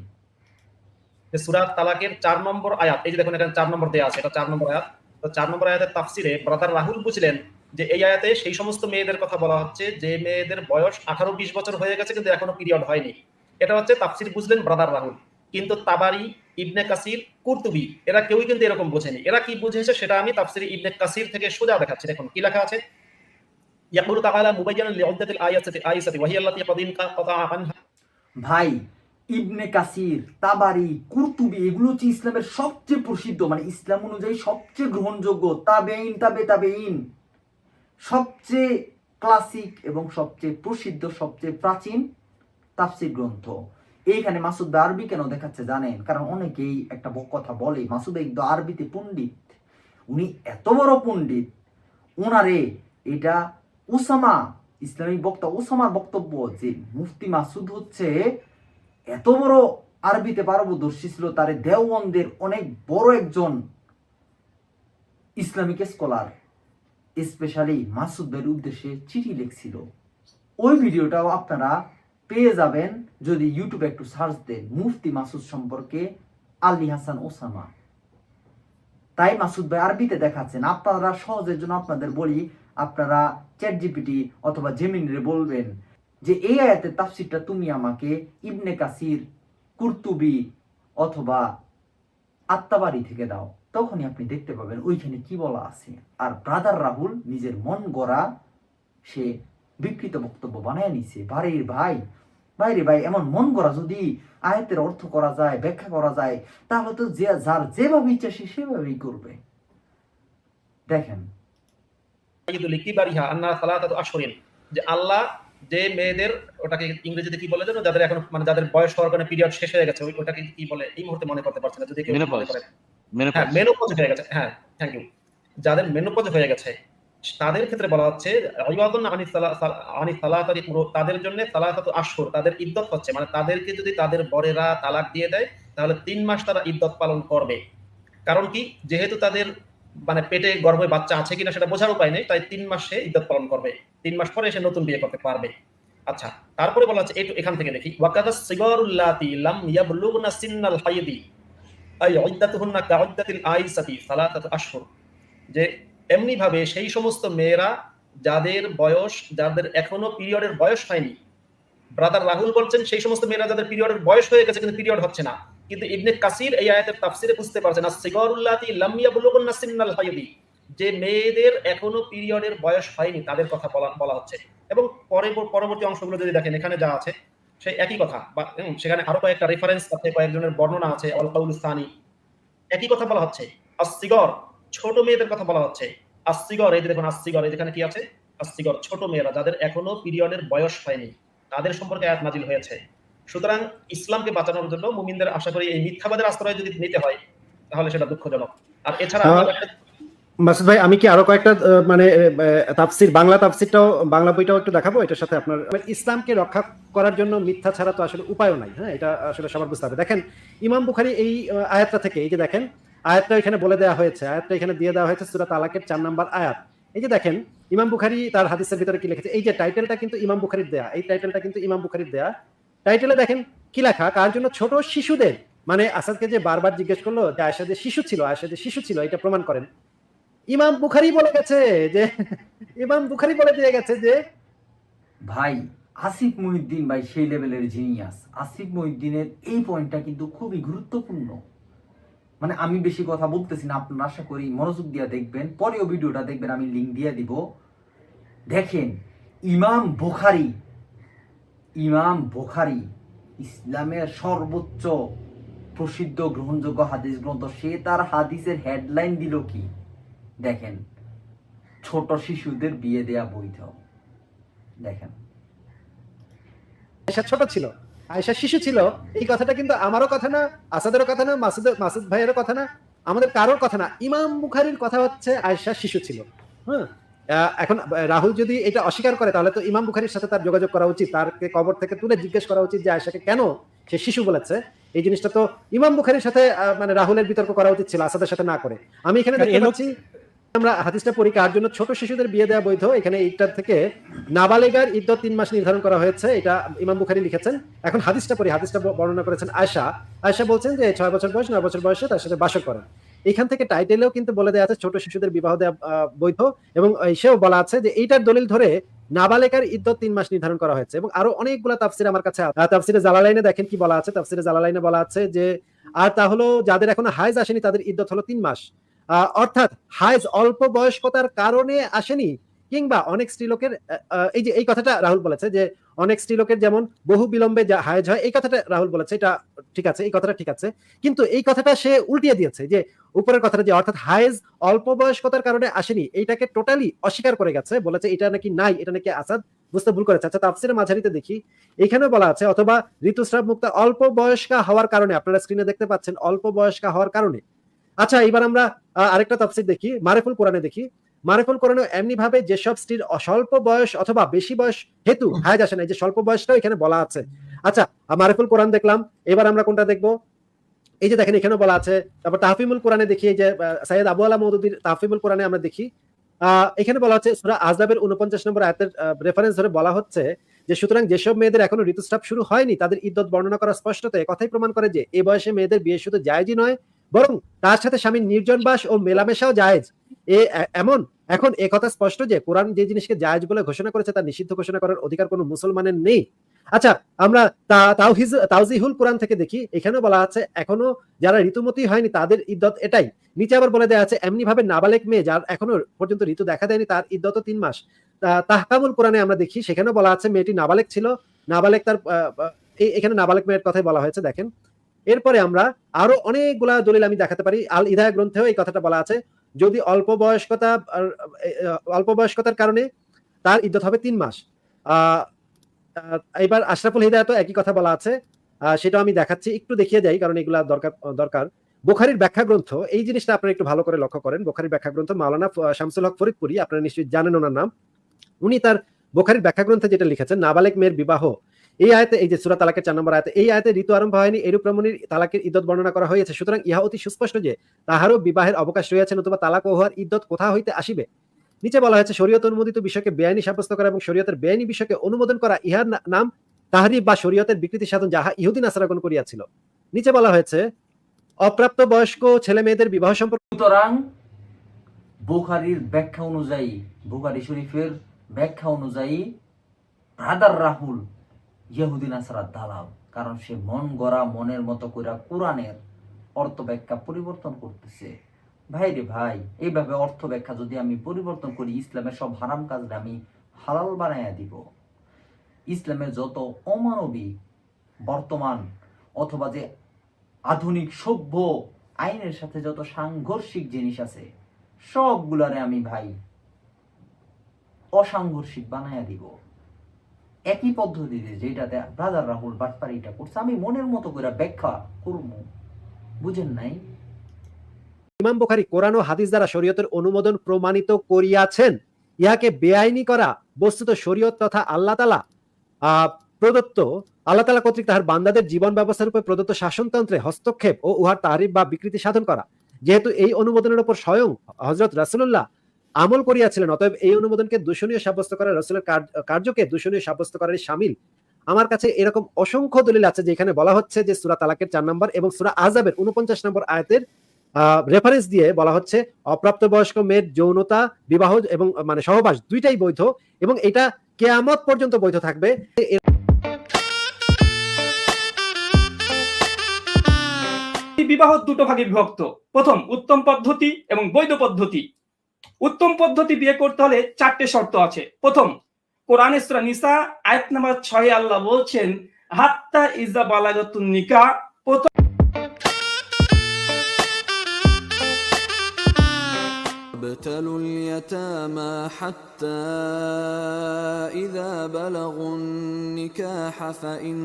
Speaker 8: যে সূরা আত-তালাকের 4 নম্বর আয়াত, এই যে দেখুন এখানে 4 নম্বর দেয়া আছে, এটা 4 নম্বর আয়াত। তো 4 নম্বর আয়াতের তাফসীরে ব্রাদার রাহুল বুঝলেন যে এই আয়াতে সেই সমস্ত মেয়েদের কথা বলা হচ্ছে যে মেয়েদের বয়স 18-20 বছর হয়ে গেছে কিন্তু এখনো পিরিয়ড হয়নি। এটা হচ্ছে তাফসীর বুঝলেন ব্রাদার রাহুল। কিন্তু তাবারি, ইবনে কাসির, কুরতুবি এরা কেউই কিন্তু এরকম বোঝেনি। এরা কি বুঝেছে সেটা আমি তাফসীর ইবনে কাসির থেকে সোজা দেখাচ্ছি। দেখুন কি লেখা আছে, ইয়াকুলু তাআলা মুবায়্যানান লিউদ্দাতিল আয়াতি ওয়া হিয়া আল্লাতী ক্বাদিন কাতা আনহা।
Speaker 1: ভাই ইবনে কাসির, তাবারি, কুরতুবি এগুলো হচ্ছে ইসলামের সবচেয়ে প্রসিদ্ধ, মানে ইসলাম অনুযায়ী সবচেয়ে গ্রহণযোগ্য, তাবেইন, তাবেইন, সবচেয়ে ক্লাসিক এবং সবচেয়ে প্রসিদ্ধ, সবচেয়ে প্রাচীন তাফসীর গ্রন্থ। এইখানে মাসুদ ভাই আরবি কেন দেখাচ্ছে জানেন? কারণ অনেকেই একটা কথা বলে মাসুদ ভাই কিন্তু আরবিতে পণ্ডিত। উনি এত বড় পণ্ডিত, ওনারে এটা ওসামা, ইসলামিক বক্তা ওসামার বক্তব্য যে মুফতি মাসুদ হচ্ছে এত বড় আরবিতে পারদর্শী ছিল, তারে দেওবন্দের অনেক বড় একজন ইসলামিক স্কলার স্পেশালি মাসুদ ভাইয়ের উদ্দেশ্যে চিঠি লিখছিল। ওই ভিডিওটাও আপনারা পেয়ে যাবেন যদি ইউটিউবে একটু সার্চ দেন মুফতি মাসুদ সম্পর্কে আলী হাসান ওসামা। তাই মাসুদ ভাই আরবিতে দেখাচ্ছেন। আপনারা সহজের জন্য আপনাদের বলি, আপনারা চ্যাট জিপিটি অথবা জেমিনিরে বলবেন যে এই আয়াতের তাফসিরটা তুমি আমাকে ইবনে কাসির, কুরতুবি অথবা আত্মাবাড়ি থেকে দাও, তখনই আপনি দেখতে পাবেন ওইখানে কি বলা আছে। আর ব্রাদার রাহুল নিজের মন গড়া সে বিকৃত বক্তব্য বানায় নিছে। বাইরে ভাই এমন মন গড়া যদি আয়াতের অর্থ করা যায়, ব্যাখ্যা করা যায়, তাহলে তো যে যার যেভাবে ইচ্ছা সে সেভাবেই করবে। দেখেন
Speaker 8: যে আল্লাহ যে মেয়েদের, ওটাকে ইংরেজিতে কি বলে জানো, যাদের এখন মানে যাদের বয়স হওয়ার কারণে পিরিয়ড শেষ হয়ে গেছে, ওটাকে কি বলে এই মুহূর্তে মনে করতে পারছি না, যদি কেউ মনে করেন। হ্যাঁ, মেনোপজ হয়ে গেছে। হ্যাঁ, থ্যাংক ইউ। যাদের মেনোপজ হয়ে গেছে তাদের ক্ষেত্রে বলা হচ্ছে তাদের জন্য সালাসাতু আশহুর, তাদের ইদ্দত হচ্ছে, মানে তাদেরকে যদি তাদের বরেরা তালাক দিয়ে দেয় তাহলে 3 মাস তারা ইদ্দত পালন করবে। কারণ কি, যেহেতু তাদের মানে পেটে গর্ভে বাচ্চা আছে কিনা সেটা বোঝার উপায় নেই, তাই 3 মাসে ইদ্দত পালন করবে। 3 মাস পরে এসে নতুন বিয়ে করতে পারবে। আচ্ছা, তারপরে বলা হচ্ছে একটু এখান থেকে দেখি, ওয়াকাদাস সিগারুল্লাতি লাম ইয়াবলুগনা সিন্নাল হাইদি আই ইদ্দাতুহুন্না কাইদ্দাতিল আইসাতি সালাসাতু আশহুর, যে এমনি ভাবে সেই সমস্ত মেয়েরা যাদের এখনো পিরিয়ডের বয়স হয়নি। ব্রাদার রাহুল বলছেন সেই সমস্ত মেয়েরা যাদের পিরিয়ডের বয়স হয়ে গেছে কিন্তু পিরিয়ড হচ্ছে না। কিন্তু ইবনে কাসির এই আয়াতের তাফসিরে বুঝতে পারছেন as-সিগারুল্লাতি লাম ইয়াবলুগুন্না সিন্নাল হাইদি, যে মেয়েদের এখনো পিরিয়ডের বয়স হয়নি তাদের কথা বলা হচ্ছে। এবং পরবর্তী অংশগুলো যদি দেখেন এখানে যা আছে সেই একই কথা, বা সেখানে আরো কয়েকটা রেফারেন্স আছে, কয়েকজনের বর্ণনা আছে, আল কাউলুস সানি, একই কথা বলা হচ্ছে। as-সিগর, ছোট মেয়েদের কথা বলা হচ্ছে। as-সিগর, এই যে দেখুন as-সিগর, এই যেখানে কি আছে as-সিগর, ছোট মেয়েরা যাদের এখনো পিরিয়ডের বয়স হয়নি তাদের সম্পর্কে আয়াত নাজিল হয়েছে। সুতরাং ইসলামকে বাঁচানোর জন্য মুমিনদের আশা করি এই মিথ্যাবাদের আশ্রয় যদি নিতে হয় তাহলে সেটা দুঃখজনক। আর এছাড়া
Speaker 6: মাসুদ ভাই, আমি কি আরো কয়েকটা মানে তাফসির, বাংলা তাফসিরটাও, বাংলা বইটাও একটু দেখাবো এটার সাথে। আপনার ইসলামকে রক্ষা করার জন্য মিথ্যা ছাড়া তো আসলে উপায়ও নাই। হ্যাঁ, এটা আসলে সবার বুঝতে হবে। দেখেন ইমাম বুখারী এই আয়াতটা থেকে, এই যে দেখেন আয়াতটা এখানে বলে দেওয়া হয়েছে, আয়াতটা এখানে দিয়ে দেওয়া হয়েছে সূরা তালাকের 4 নম্বর আয়াত। এই যে দেখেন ইমাম বুখারী তার হাদিসের ভিতরে কি লিখেছে, এই যে টাইটেলটা কিন্তু ইমাম বুখারীর দেয়া, এই টাইটেলটা কিন্তু ইমাম বুখারীর দেয়া। টাইটেলে দেখেন কি লেখা, কার জন্য? ছোট শিশুদের। মানে আসাদকে যে বারবার জিজ্ঞেস করলো যে আয়েশা যে শিশু ছিল, এটা প্রমাণ করেন। ইমাম বুখারী বলে গেছে যে, ইমাম বুখারী বলে দিয়ে গেছে যে
Speaker 1: ভাই আসিফ মহিউদ্দিন ভাই সেই লেভেলের জিনিয়াস। আসিফ মহিউদ্দিনের এই পয়েন্টটা কিন্তু খুবই গুরুত্বপূর্ণ। মানে আমি বেশি কথা বলতেছি না, আপনারা আশা করি মনোযোগ দিয়ে দেখবেন, পরেও ভিডিওটা দেখবেন, আমি লিঙ্ক দিয়ে দিব। দেখেন ইমাম বুখারী ইসলামের সর্বোচ্চ প্রসিদ্ধ গ্রহণযোগ্য হাদিস গ্রন্থ, সে তার হাদিসের হেডলাইন দিল কি দেখেন, ছোট শিশুদের বিয়ে দেয়া বৈধ। দেখেন
Speaker 6: আয়েশা ছোট ছিল, আয়েশা শিশু ছিল, এই কথাটা কিন্তু আমারও কথা না, আসাদেরও কথা না, মাসুদ ভাইয়েরও কথা না, আমাদের কারোর কথা না। ইমাম বুখারীর কথা হচ্ছে আয়েশা শিশু ছিল। হ্যাঁ, এখন রাহুল যদি এটা অস্বীকার করে তাহলে তো ইমাম বুখারীর সাথে তার যোগাযোগ করা উচিত, তারকে কবর থেকে তুলে জিজ্ঞেস করা উচিত যে আয়েশাকে কেন সে শিশু বলেছে। এই জিনিসটা তো ইমাম বুখারীর সাথে মানে রাহুলের বিতর্ক করা উচিত ছিল, আসাদের সাথে না করে। আমি এখানে দেখতে পাচ্ছি, আমরা হাদিসটা পড়ি, কার জন্য ছোট শিশুদের বিয়ে দেওয়া বৈধ। এখানে এইটা থেকে নাবালেগার ইদ্দত 3 মাস নির্ধারণ করা হয়েছে, এটা ইমাম বুখারী লিখেছেন। এখন হাদিসটা পড়ি, হাদিসটা বর্ণনা করেছেন আয়েশা বলছেন যে 6 বছর বয়স, 9 বছর বয়সে তার সাথে বাসর করেন। এখান থেকে টাইটেলেও কিন্তু বলে দেওয়া আছে ছোট শিশুদের বিবাহ দেওয়া বৈধ, এবং সেও বলা আছে যে এইটার দলিল ধরে নাবালেগার ইদ্দত 3 মাস নির্ধারণ করা হয়েছে। এবং আরো অনেকগুলো তাফসির আমার কাছে, তাফসিরে জালালাইনে দেখেন কি বলা আছে। তাফসিরে জালালাইনে বলা আছে যে আর তা হলো যাদের এখনো হায়েজ আসেনি তাদের ইদ্দত হলো 3 মাস, অর্থাৎ হায়েজ অল্প বয়স্কতার কারণে আসেনি, কিংবা অনেক স্ত্রীলোকের, এই যে এই কথাটা রাহুল বলেছে যে অনেক স্ত্রীলোকের যেমন বহু বিলম্বে হায়েজ হয়, এই কথাটা রাহুল বলেছে, এটা ঠিক আছে, এই কথাটা ঠিক আছে। কিন্তু এই কথাটা সে উল্টিয়ে দিয়েছে, যে উপরের কথাটা যে অর্থাৎ হায়েজ অল্প বয়স্কতার কারণে আসেনি, এইটাকে টোটালি অস্বীকার করে গেছে, বলেছে এটা নাকি নাই, এটা নাকি আসাদ বুঝতে ভুল করেছে। আচ্ছা, তাফসিরে মাঝারিতে দেখি, এখানেও বলা আছে অথবা ঋতুস্রাব মুক্ত অল্প বয়স্কা হওয়ার কারণে, আপনারা স্ক্রিনে দেখতে পাচ্ছেন অল্প বয়স্কা হওয়ার কারণে। আচ্ছা, এবার আমরা আরেকটা তাফসীর দেখি, মারিফুল কোরআনে দেখি। মারিফুল কোরআনে এমনি ভাবে যেসব স্ত্রীর স্বল্প বয়স অথবা বেশি বয়স হেতু হায়েজ আসে না, এই যে স্বল্প বয়সটাও এখানে বলা আছে। আচ্ছা, মারিফুল কোরআন দেখলাম, এবার আমরা কোনটা দেখবো? এই যে দেখেন এখানে বলা আছে, তারপর তাহফিমুল কোরআনে দেখি, এই যে সৈয়দ আবু আলা মওদুদির তাহফিমুল কোরআনে আমরা দেখি এখানে বলা হচ্ছে সূরা আহজাবের 49 নম্বর আয়াতের রেফারেন্স ধরে বলা হচ্ছে যে সুতরাং যেসব মেয়েদের এখনো ঋতুস্রাব শুরু হয়নি তাদের ইদ্যত বর্ণনা করা স্পষ্টত কথাই প্রমাণ করে যে এই বয়সে মেয়েদের বিয়ে শুধু জায়েজই নয়, বরং তার সাথে স্বামীর নির্জনবাস ও মেলামেশাও জায়েজ। এমন এখন কথা স্পষ্ট যে কোরআন যে জিনিসকে জায়েজ বলে ঘোষণা করেছে তা নিষিদ্ধ ঘোষণা করার অধিকার কোনো মুসলমানের নেই। আচ্ছা, আমরা তাওজিহুল কোরআন থেকে দেখি, এখানেও বলা আছে এখনো যারা ঋতুমতী হয়নি তাদের ইদ্যত এটাই। নিচে আবার বলে দেওয়া আছে এমনি ভাবে নাবালেক মেয়ে যার এখনো পর্যন্ত ঋতু দেখা দেয়নি তার ইদ্যত 3 মাস। তাহকামুল কোরআনে আমরা দেখি সেখানেও বলা আছে মেয়েটি নাবালেক ছিল, নাবালেক তার এখানে নাবালেক মেয়ের কথাই বলা হয়েছে। দেখেন এরপরে আমরা আরো অনেকগুলা দলিল আমি দেখাতে পারি। আল ইদায়া গ্রন্থেও এই কথাটা বলা আছে, যদি অল্প বয়স্কতার কারণে তার ইদ্যত হবে 3 মাস। এবার আশরাফুল হিদায়াতও একই কথা বলা আছে, সেটাও আমি দেখাচ্ছি, একটু দেখিয়ে যাই কারণ এগুলা দরকার। বুখারীর ব্যাখ্যা গ্রন্থ, এই জিনিসটা আপনারা একটু ভালো করে লক্ষ্য করেন। বুখারীর ব্যাখ্যা গ্রন্থ মাওলানা শামসুল হক ফরিদপুরি, আপনারা নিশ্চয়ই জানেন ওনার নাম। উনি তার বুখারীর ব্যাখ্যা গ্রন্থে যেটা লিখেছেন, নাবালেক মেয়ের বিবাহ এই আয়াতে, এই যে সূরা তালাকের 4 নম্বর আয়াতে, এই আয়াতে ঋতু আরম্ভ হয়নি এরূপ রমণীর তালাকের ইদ্যত বর্ণনা করা হয়েছে। সুতরাং ইহা অতি সুস্পষ্ট যে তাহারও বিবাহের অবকাশ রয়েছে, নতুবা তালাক ও উহার ইদ্যত কোথা হইতে আসিবে। নিচে বলা হয়েছে শরীয়ত অনুমোদিত বিষয়কে বেআইনি সাব্যস্ত করা এবং শরীয়তের বেআইনি বিষয়কে অনুমোদন করা ইহার নাম তাহরিফ বা শরীয়তের বিকৃতি সাধন, যাহা ইহুদি নাসারাগণ করিয়াছিল। নিচে বলা হয়েছে অপ্রাপ্ত বয়স্ক ছেলে মেয়েদের বিবাহ সম্পর্কে।
Speaker 1: সুতরাং বুখারীর ব্যাখ্যা অনুযায়ী, বুখারী শরীফের ব্যাখ্যা অনুযায়ী ব্রাদার রাহুল ইহুদি নাসারার দালাল, কারণ সে মন গড়া মনের মতো কইরা কোরআনের অর্থ ব্যাখ্যা পরিবর্তন করতেছে। ভাই রে ভাই, এইভাবে অর্থ ব্যাখ্যা যদি আমি পরিবর্তন করি, ইসলামের সব হারাম কাজটা আমি হালাল বানাইয়া দিব। ইসলামের যত অমানবিক বর্তমান অথবা যে আধুনিক সভ্য আইনের সাথে যত সাংঘর্ষিক জিনিস আছে সবগুলারে আমি ভাই অসাংঘর্ষিক বানাইয়া দিব। একই পদ্ধতিতে যেটাতে ব্রাদার রাহুল বাটপারিটা করছে আমি মনের মতো করে ব্যাখ্যা করবো। বুঝেন নাই?
Speaker 6: ইমাম বুখারী কোরআন ও হাদিস দ্বারা শরীয়তের অনুমোদন প্রমাণিত করিয়াছেন। ইহাকে বেআইনি করা বস্তুত শরীয়ত তথা আল্লাহ তাআলা কর্তৃক তাহার বান্দাদের জীবন ব্যবস্থার উপর প্রদত্ত শাসনতন্ত্রে হস্তক্ষেপ ও উহার তাহরিফ বা বিকৃতি সাধন করা। যেহেতু এই অনুমোদনের উপর স্বয়ং হযরত রাসূলুল্লাহ আমল করিয়াছিলেন, অতএব এই অনুমোদনকে দূষণীয় সাব্যস্ত করা রাসূলের কার্যকে দূষণীয় সাব্যস্ত করারই শামিল। আমার কাছে এরকম অসংখ্য দলিল আছে যেখানে বলা হচ্ছে যে সূরা তালাকের 4 নম্বর এবং সূরা আহজাবের 49 নম্বর আয়াতের রেফারেন্স দিয়ে বলা হচ্ছে অপ্রাপ্ত বয়স্ক মেয়ের যৌনতা, বিবাহ এবং মানে সহবাস দুইটাই বৈধ এবং এটা কিয়ামত পর্যন্ত বৈধ থাকবে।
Speaker 4: বিবাহ দুটো ভাগে বিভক্ত। প্রথম উত্তম পদ্ধতি এবং বৈধ পদ্ধতি। উত্তম পদ্ধতি বিয়ে করতে হলে 4টে শর্ত আছে। প্রথম, কোরআনে সূরা নিসা আয়াত নাম্বার 6 আল্লাহ বলছেন হাত্তা ইজা বালাগাতুন নিকাহ।
Speaker 9: ابتلوا اليتامى حتى إذا بلغوا النكاح فإن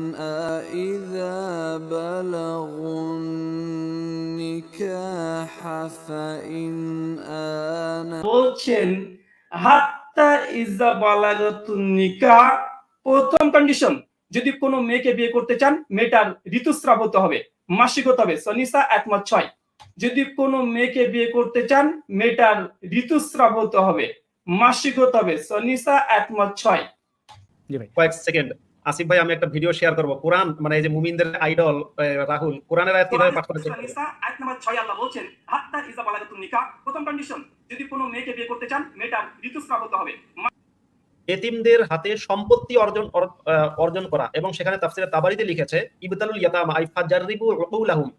Speaker 4: বলছেন হাত্তা ইজা বালাগাতুন নিকাহ। প্রথম কন্ডিশন, যদি কোনো মেয়েকে বিয়ে করতে চান মেয়েটার ঋতুস্রাব হতে হবে, মাসিক হতে হবে। সনিসা 1:6। যদি কোনো মেয়েকে বিয়ে করতে চান মেয়েটার ঋতুস্রাব হতে হবে, মাসিক হতে হবে। সনিসা 1:6।
Speaker 8: কয়েক সেকেন্ড আসিফ ভাই, আমি একটা ভিডিও শেয়ার করব। কোরআন মানে এই যে মুমিনদের আইডল রাহুল কোরআনের আয়াত কিভাবে পাঠ করেছে।
Speaker 4: সনিসা 1:6 আল্লাহ বলছেন হাত্তা ইজা বালাগাতুন নিকাহ। প্রথম কন্ডিশন, যদি কোনো মেয়েকে বিয়ে করতে চান মেয়েটার ঋতুস্রাব হতে হবে।
Speaker 8: এতিমদের হাতে সম্পত্তি অর্জন করা, এবং সেখানে তাফসিরে তাবারিতে লিখেছে ইবতালুল ইয়াতামা আই ফাজাররিবু উকুলাহুম,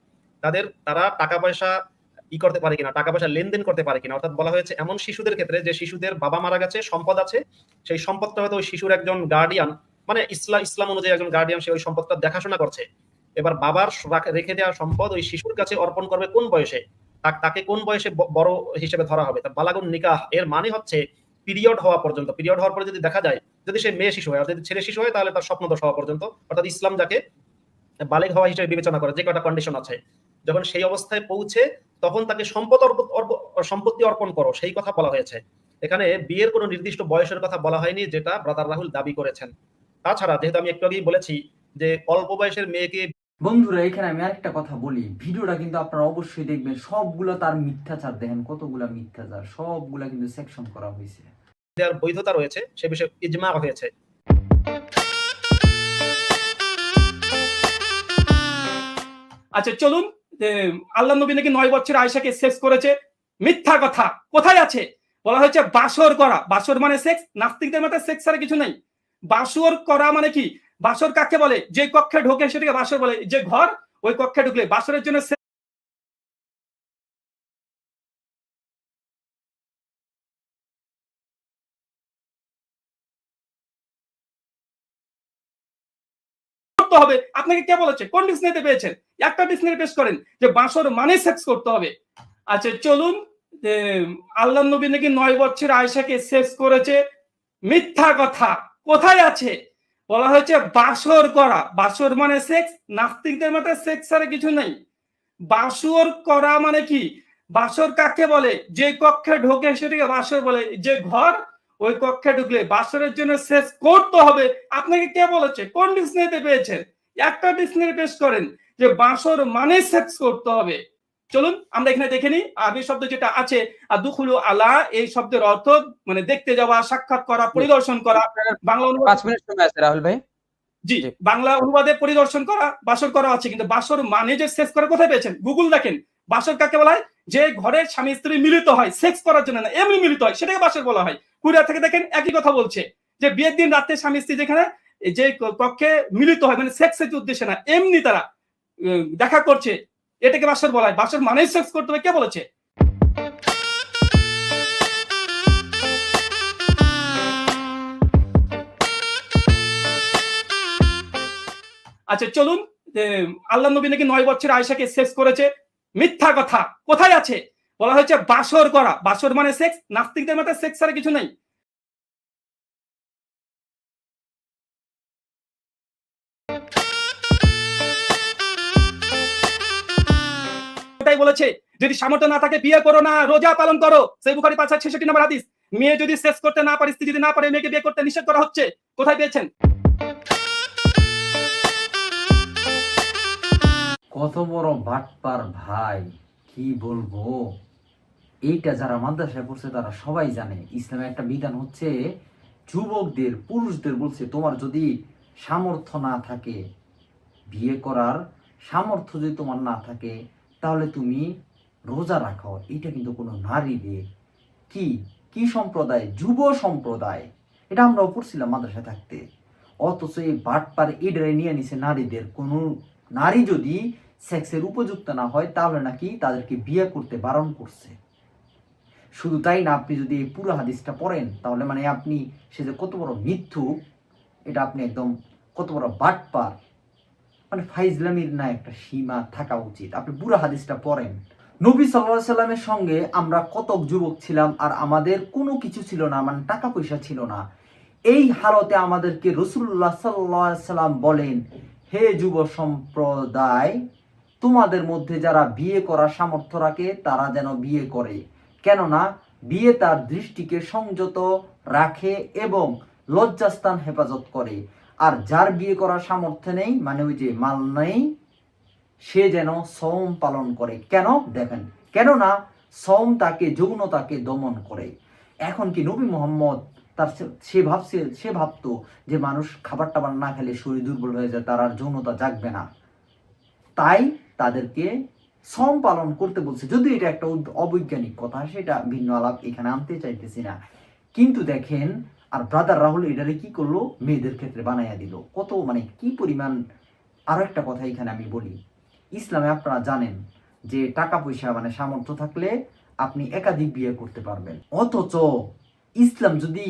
Speaker 8: তারা টাকা পয়সা করতে পারে কিনা, টাকা পয়সা লেনদেন করতে পারে কিনা। অর্থাৎ বলা হয়েছে এমন শিশুদের ক্ষেত্রে যে শিশুদের বাবা মারা গেছে, সম্পদ আছে, সেই সম্পদটা হয়তো ওই শিশুর একজন গার্ডিয়ান, মানে ইসলাম অনুযায়ী একজন গার্ডিয়ান, সে ওই সম্পদটা দেখাশোনা করছে। এবার বাবার রেখে দেওয়া সম্পদ ওই শিশুর কাছে অর্পণ করবে কোন বয়সে, তাকে কোন বয়সে বড় হিসেবে ধরা হবে। তার বালাগুন নিকাহ এর মানে হচ্ছে পিরিয়ড হওয়া পর্যন্ত। পিরিয়ড হওয়ার পরে যদি দেখা যায় যদি সে মেয়ে শিশু হয়, যদি ছেলে শিশু হয় তাহলে তার স্বপ্নদোষ হওয়া পর্যন্ত। অর্থাৎ ইসলাম যাকে বালেগ হওয়া হিসেবে বিবেচনা করে, যে কটা কন্ডিশন আছে, যখন সেই অবস্থায় পৌঁছে তখন তাকে সম্পত্তি অর্পণ করো, সেই কথা বলা হয়েছে। এখানে বিয়ের কোনো নির্দিষ্ট বয়সের কথা বলা হয়নি, যেটা ব্রাদার রাহুল দাবি করেছেন। তাছাড়া যেহেতু আমি একটু আগেই বলেছি যে অল্প বয়সের মেয়েকে
Speaker 1: বন্ধুরা এখানে আমি আরেকটা কথা বলি, ভিডিওটা কিন্তু আপনারা অবশ্যই দেখবেন, সবগুলো তার মিথ্যাচার, দেখেন কতগুলা মিথ্যাচার, সবগুলা কিন্তু সেকশন করা হয়েছে।
Speaker 8: দেওয়ার বৈধতা রয়েছে সে বিষয়ে ইজমা হয়েছে।
Speaker 4: আচ্ছা চলুন, আল্লাহ নবী নাকি 9 বছর আয়েশাকে সেক্স করেছে, মিথ্যা কথা। কোথায় আছে? বলা হয়েছে বাসর করা, বাসর মানে সেক্স, নাস্তিকদের মতে সেক্স ছাড়া কিছু নাই। বাসর করা মানে কি? বাসর কাকে বলে? যে কক্ষে ঢোকে সেটাকে বাসর বলে, যে ঘর ওই কক্ষে ঢুকলে বাসরের জন্য করতে হবে। আপনাকে কে বলেছে? কোন ডিকশনারিতে পেয়েছেন? একটা ডিকশনারি পেশ করেন যে বাসর মানে সেক্স করতে হবে। আচ্ছা চলুন, আল্লাহ নবী নাকি 9 বছর আয়েশাকে সেক্স করেছে, মিথ্যা কথা। কোথায় আছে? বলা হয়েছে বাসর করা, বাসর মানে সেক্স, নাস্তিকদের মতে সেক্স ছাড়া কিছু নাই। বাসর করা মানে কি? বাসর কাকে বলে? যে কক্ষে ঢোকে সেটাকে বাসর বলে, যে ঘর ওই কক্ষে ঢুকলে বাসরের জন্য সেক্স করতে হবে। আপনাকে কে বলেছে? কোন ডিকশনারিতে পেয়েছেন? একটা ডিকশনারি পেশ করেন যে বাসর মানে সেক্স করতে হবে। চলুন আমরা এখানে দেখে নিই আরবি শব্দ যেটা আছে, দুখুলু আলা, এই শব্দের অর্থ মানে দেখতে যাওয়া, সাক্ষাৎ করা, পরিদর্শন করা। বাংলা অনুবাদ
Speaker 3: 5 মিনিট সময় আছে রাহুল ভাই।
Speaker 4: জি,
Speaker 3: জি।
Speaker 4: বাংলা অনুবাদে পরিদর্শন করা, বাসর করা আছে, কিন্তু বাসর মানে যে সেক্স করা কোথায় পেয়েছেন? গুগল দেখেন। বাসর কাকে বলা হয়? যে ঘরে স্বামী স্ত্রী মিলিত হয়, সেক্স করার জন্য না, এমনি মিলিত হয়, সেটাকে বাসর বলা হয়। কুরিয়ার থেকে দেখেন একই কথা বলছে, যে বিয়ের দিন রাতে স্বামী স্ত্রী যেখানে যে কক্ষে মিলিত হয়, মানে সেক্সের উদ্দেশ্যে না, এমনি তারা দেখা করছে, এটাকে বাসর বলা হয়। বাসর মানে সেক্স করতে হবে, কে বলেছে? আচ্ছা চলুন, আল্লাহ নবী নাকি 9 বছর আয়েশাকে সেক্স করেছে, মিথ্যা কথা। কোথায় আছে? বলা হয়েছে বাসর করা, বাসর মানে সেক্স, নাস্তিকদের মতে সেক্স ছাড়া কিছু নাই। এটাই বলেছে, যদি সামর্থ্য না থাকে বিয়ে করো না, রোজা পালন করো। সেই বুখারী 566 নম্বর হাদিস। মেয়ে যদি সেক্স করতে না পারে, স্ত্রী যদি না পারে, মেয়েকে বিয়ে করতে নিষেধ করা হচ্ছে। কোথায় পেয়েছেন?
Speaker 1: কত বড় বাটপার ভাই, কি বলবো। এইটা যারা মাদ্রাসায় পড়ছে তারা সবাই জানে, ইসলামে একটা বিধান হচ্ছে যুবকদের, পুরুষদের বলছে, তোমার যদি সামর্থ্য না থাকে বিয়ে করার, সামর্থ্য যদি তোমার না থাকে, তাহলে তুমি রোজা রাখো। এটা কিন্তু কোনো নারীদের কি কি সম্প্রদায়? যুব সম্প্রদায়। এটা আমরাও পড়ছিলাম মাদ্রাসায় থাকতে। অথচ এই বাটপার এডারে নিয়ে নিছে নারীদের। কোনো নারী যদি সেক্সের উপযুক্ত না হয় তাহলে নাকি তাদেরকে বিয়ে করতে বারণ করছে। শুধু তাই না, আপনি যদি এই পুরো হাদিসটা পড়েন তাহলে মানে আপনি, সে যে কত বড় মিথ্যুক, এটা আপনি একদম কত বড় বাটপার, মানে ফাইজলামির না একটা সীমা থাকা উচিত। আপনি পুরো হাদিসটা পড়েন। নবী সাল্লাল্লাহু আলাইহি সাল্লামের সঙ্গে আমরা কতক যুবক ছিলাম, আর আমাদের কোনো কিছু ছিল না, মানে টাকা পয়সা ছিল না। এই হালতে আমাদেরকে রাসূলুল্লাহ সাল্লাল্লাহু আলাইহি সাল্লাম বলেন, হে যুব সম্প্রদায়, তোমাদের মধ্যে যারা বিয়ে করার সামর্থ্য রাখে তারা যেন বিয়ে করে, কেননা বিয়ে তার দৃষ্টিকে সংযত রাখে এবং লজ্জাস্থান হেফাজত করে। আর যার বিয়ে করার সামর্থ্য নেই, মানে ওই যে মাল নেই, সে যেন সওম পালন করে। কেন? দেখেন, কেননা সওম তাকে, যৌনতাকে দমন করে। এখন কি নবী মুহাম্মদ তার সে ভাবতো যে মানুষ খাবার টাবার না খেলে শরীর দুর্বল হয়ে যায়, তার আর যৌনতা জাগবে না, তাই তাদেরকে সওম পালন করতে বলছে। যদি এটা একটা অবৈজ্ঞানিক কথা, সেটা ভিন্ন আলাপ, এখানে আনতে চাইতেছি না। কিন্তু দেখেন, আর ব্রাদার রাহুল এটারে কি করলো, মেয়েদের ক্ষেত্রে বানাইয়া দিল। কত মানে কি পরিমাণ। আরো একটা কথা এখানে আমি বলি, ইসলামে আপনারা জানেন যে টাকা পয়সা মানে সামর্থ্য থাকলে আপনি একাধিক বিয়ে করতে পারবেন। অথচ ইসলাম যদি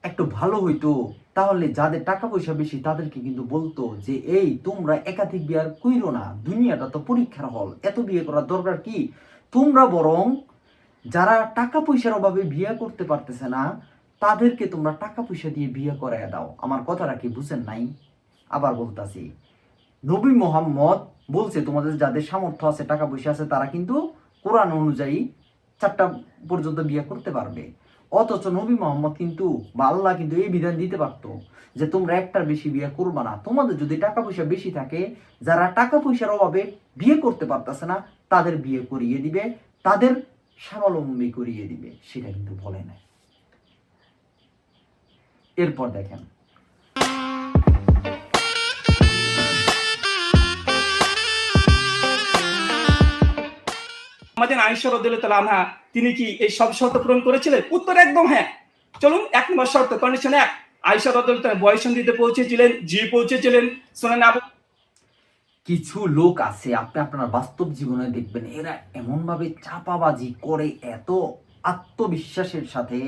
Speaker 1: একটু ভালো হইতো, তাহলে যাদের টাকা পয়সা বেশি তাদেরকে কিন্তু বলতো যে এই তোমরা একাধিক বিয়ে আর কইরো না, দুনিয়াটা তো পরীক্ষার হল, এত বিয়ে করার দরকার কি। তোমরা বরং যারা টাকা পয়সার অভাবে বিয়ে করতে পারতেছে না, তাদেরকে তোমরা টাকা পয়সা দিয়ে বিয়ে করায় দাও। আমার কথাটা কি বুঝেন নাই? আবার বলতাছি, নবী মুহাম্মদ বলছে তোমাদের যাদের সামর্থ্য আছে, টাকা পয়সা আছে, তারা কিন্তু কোরআন অনুযায়ী 4টা পর্যন্ত বিয়ে করতে পারবে। অথচ নবী মোহাম্মদ কিন্তু বা আল্লাহ কিন্তু এই বিধান দিতে পারতো যে তোমরা একটার বেশি বিয়ে করবে না। তোমাদের যদি টাকা পয়সা বেশি থাকে, যারা টাকা পয়সার অভাবে বিয়ে করতে পারতেছে না তাদের বিয়ে করিয়ে দিবে, তাদের স্বাবলম্বী করিয়ে দিবে, সেটা কিন্তু বলে নাই। এরপর দেখেন
Speaker 4: আমাদের আয়েশা রাদিয়াল্লাহু তাআলা আনহা তিনি কি এই সব শর্ত পূরণ করেছিলেন? উত্তর একদম হ্যাঁ। চলুন 1 নম্বর শর্ত, কন্ডিশন 1, আয়েশা রাদিয়াল্লাহু তাআলা বয়ঃসন্ধিতে পৌঁছেছিলেন, জি পৌঁছেছিলেন। সুনান আবু
Speaker 1: কিছু লোক আছে, আপনি আপনার বাস্তব জীবনে দেখবেন এরা এমন ভাবে চাপাবাজি করে এত আত্মবিশ্বাসের সাথে,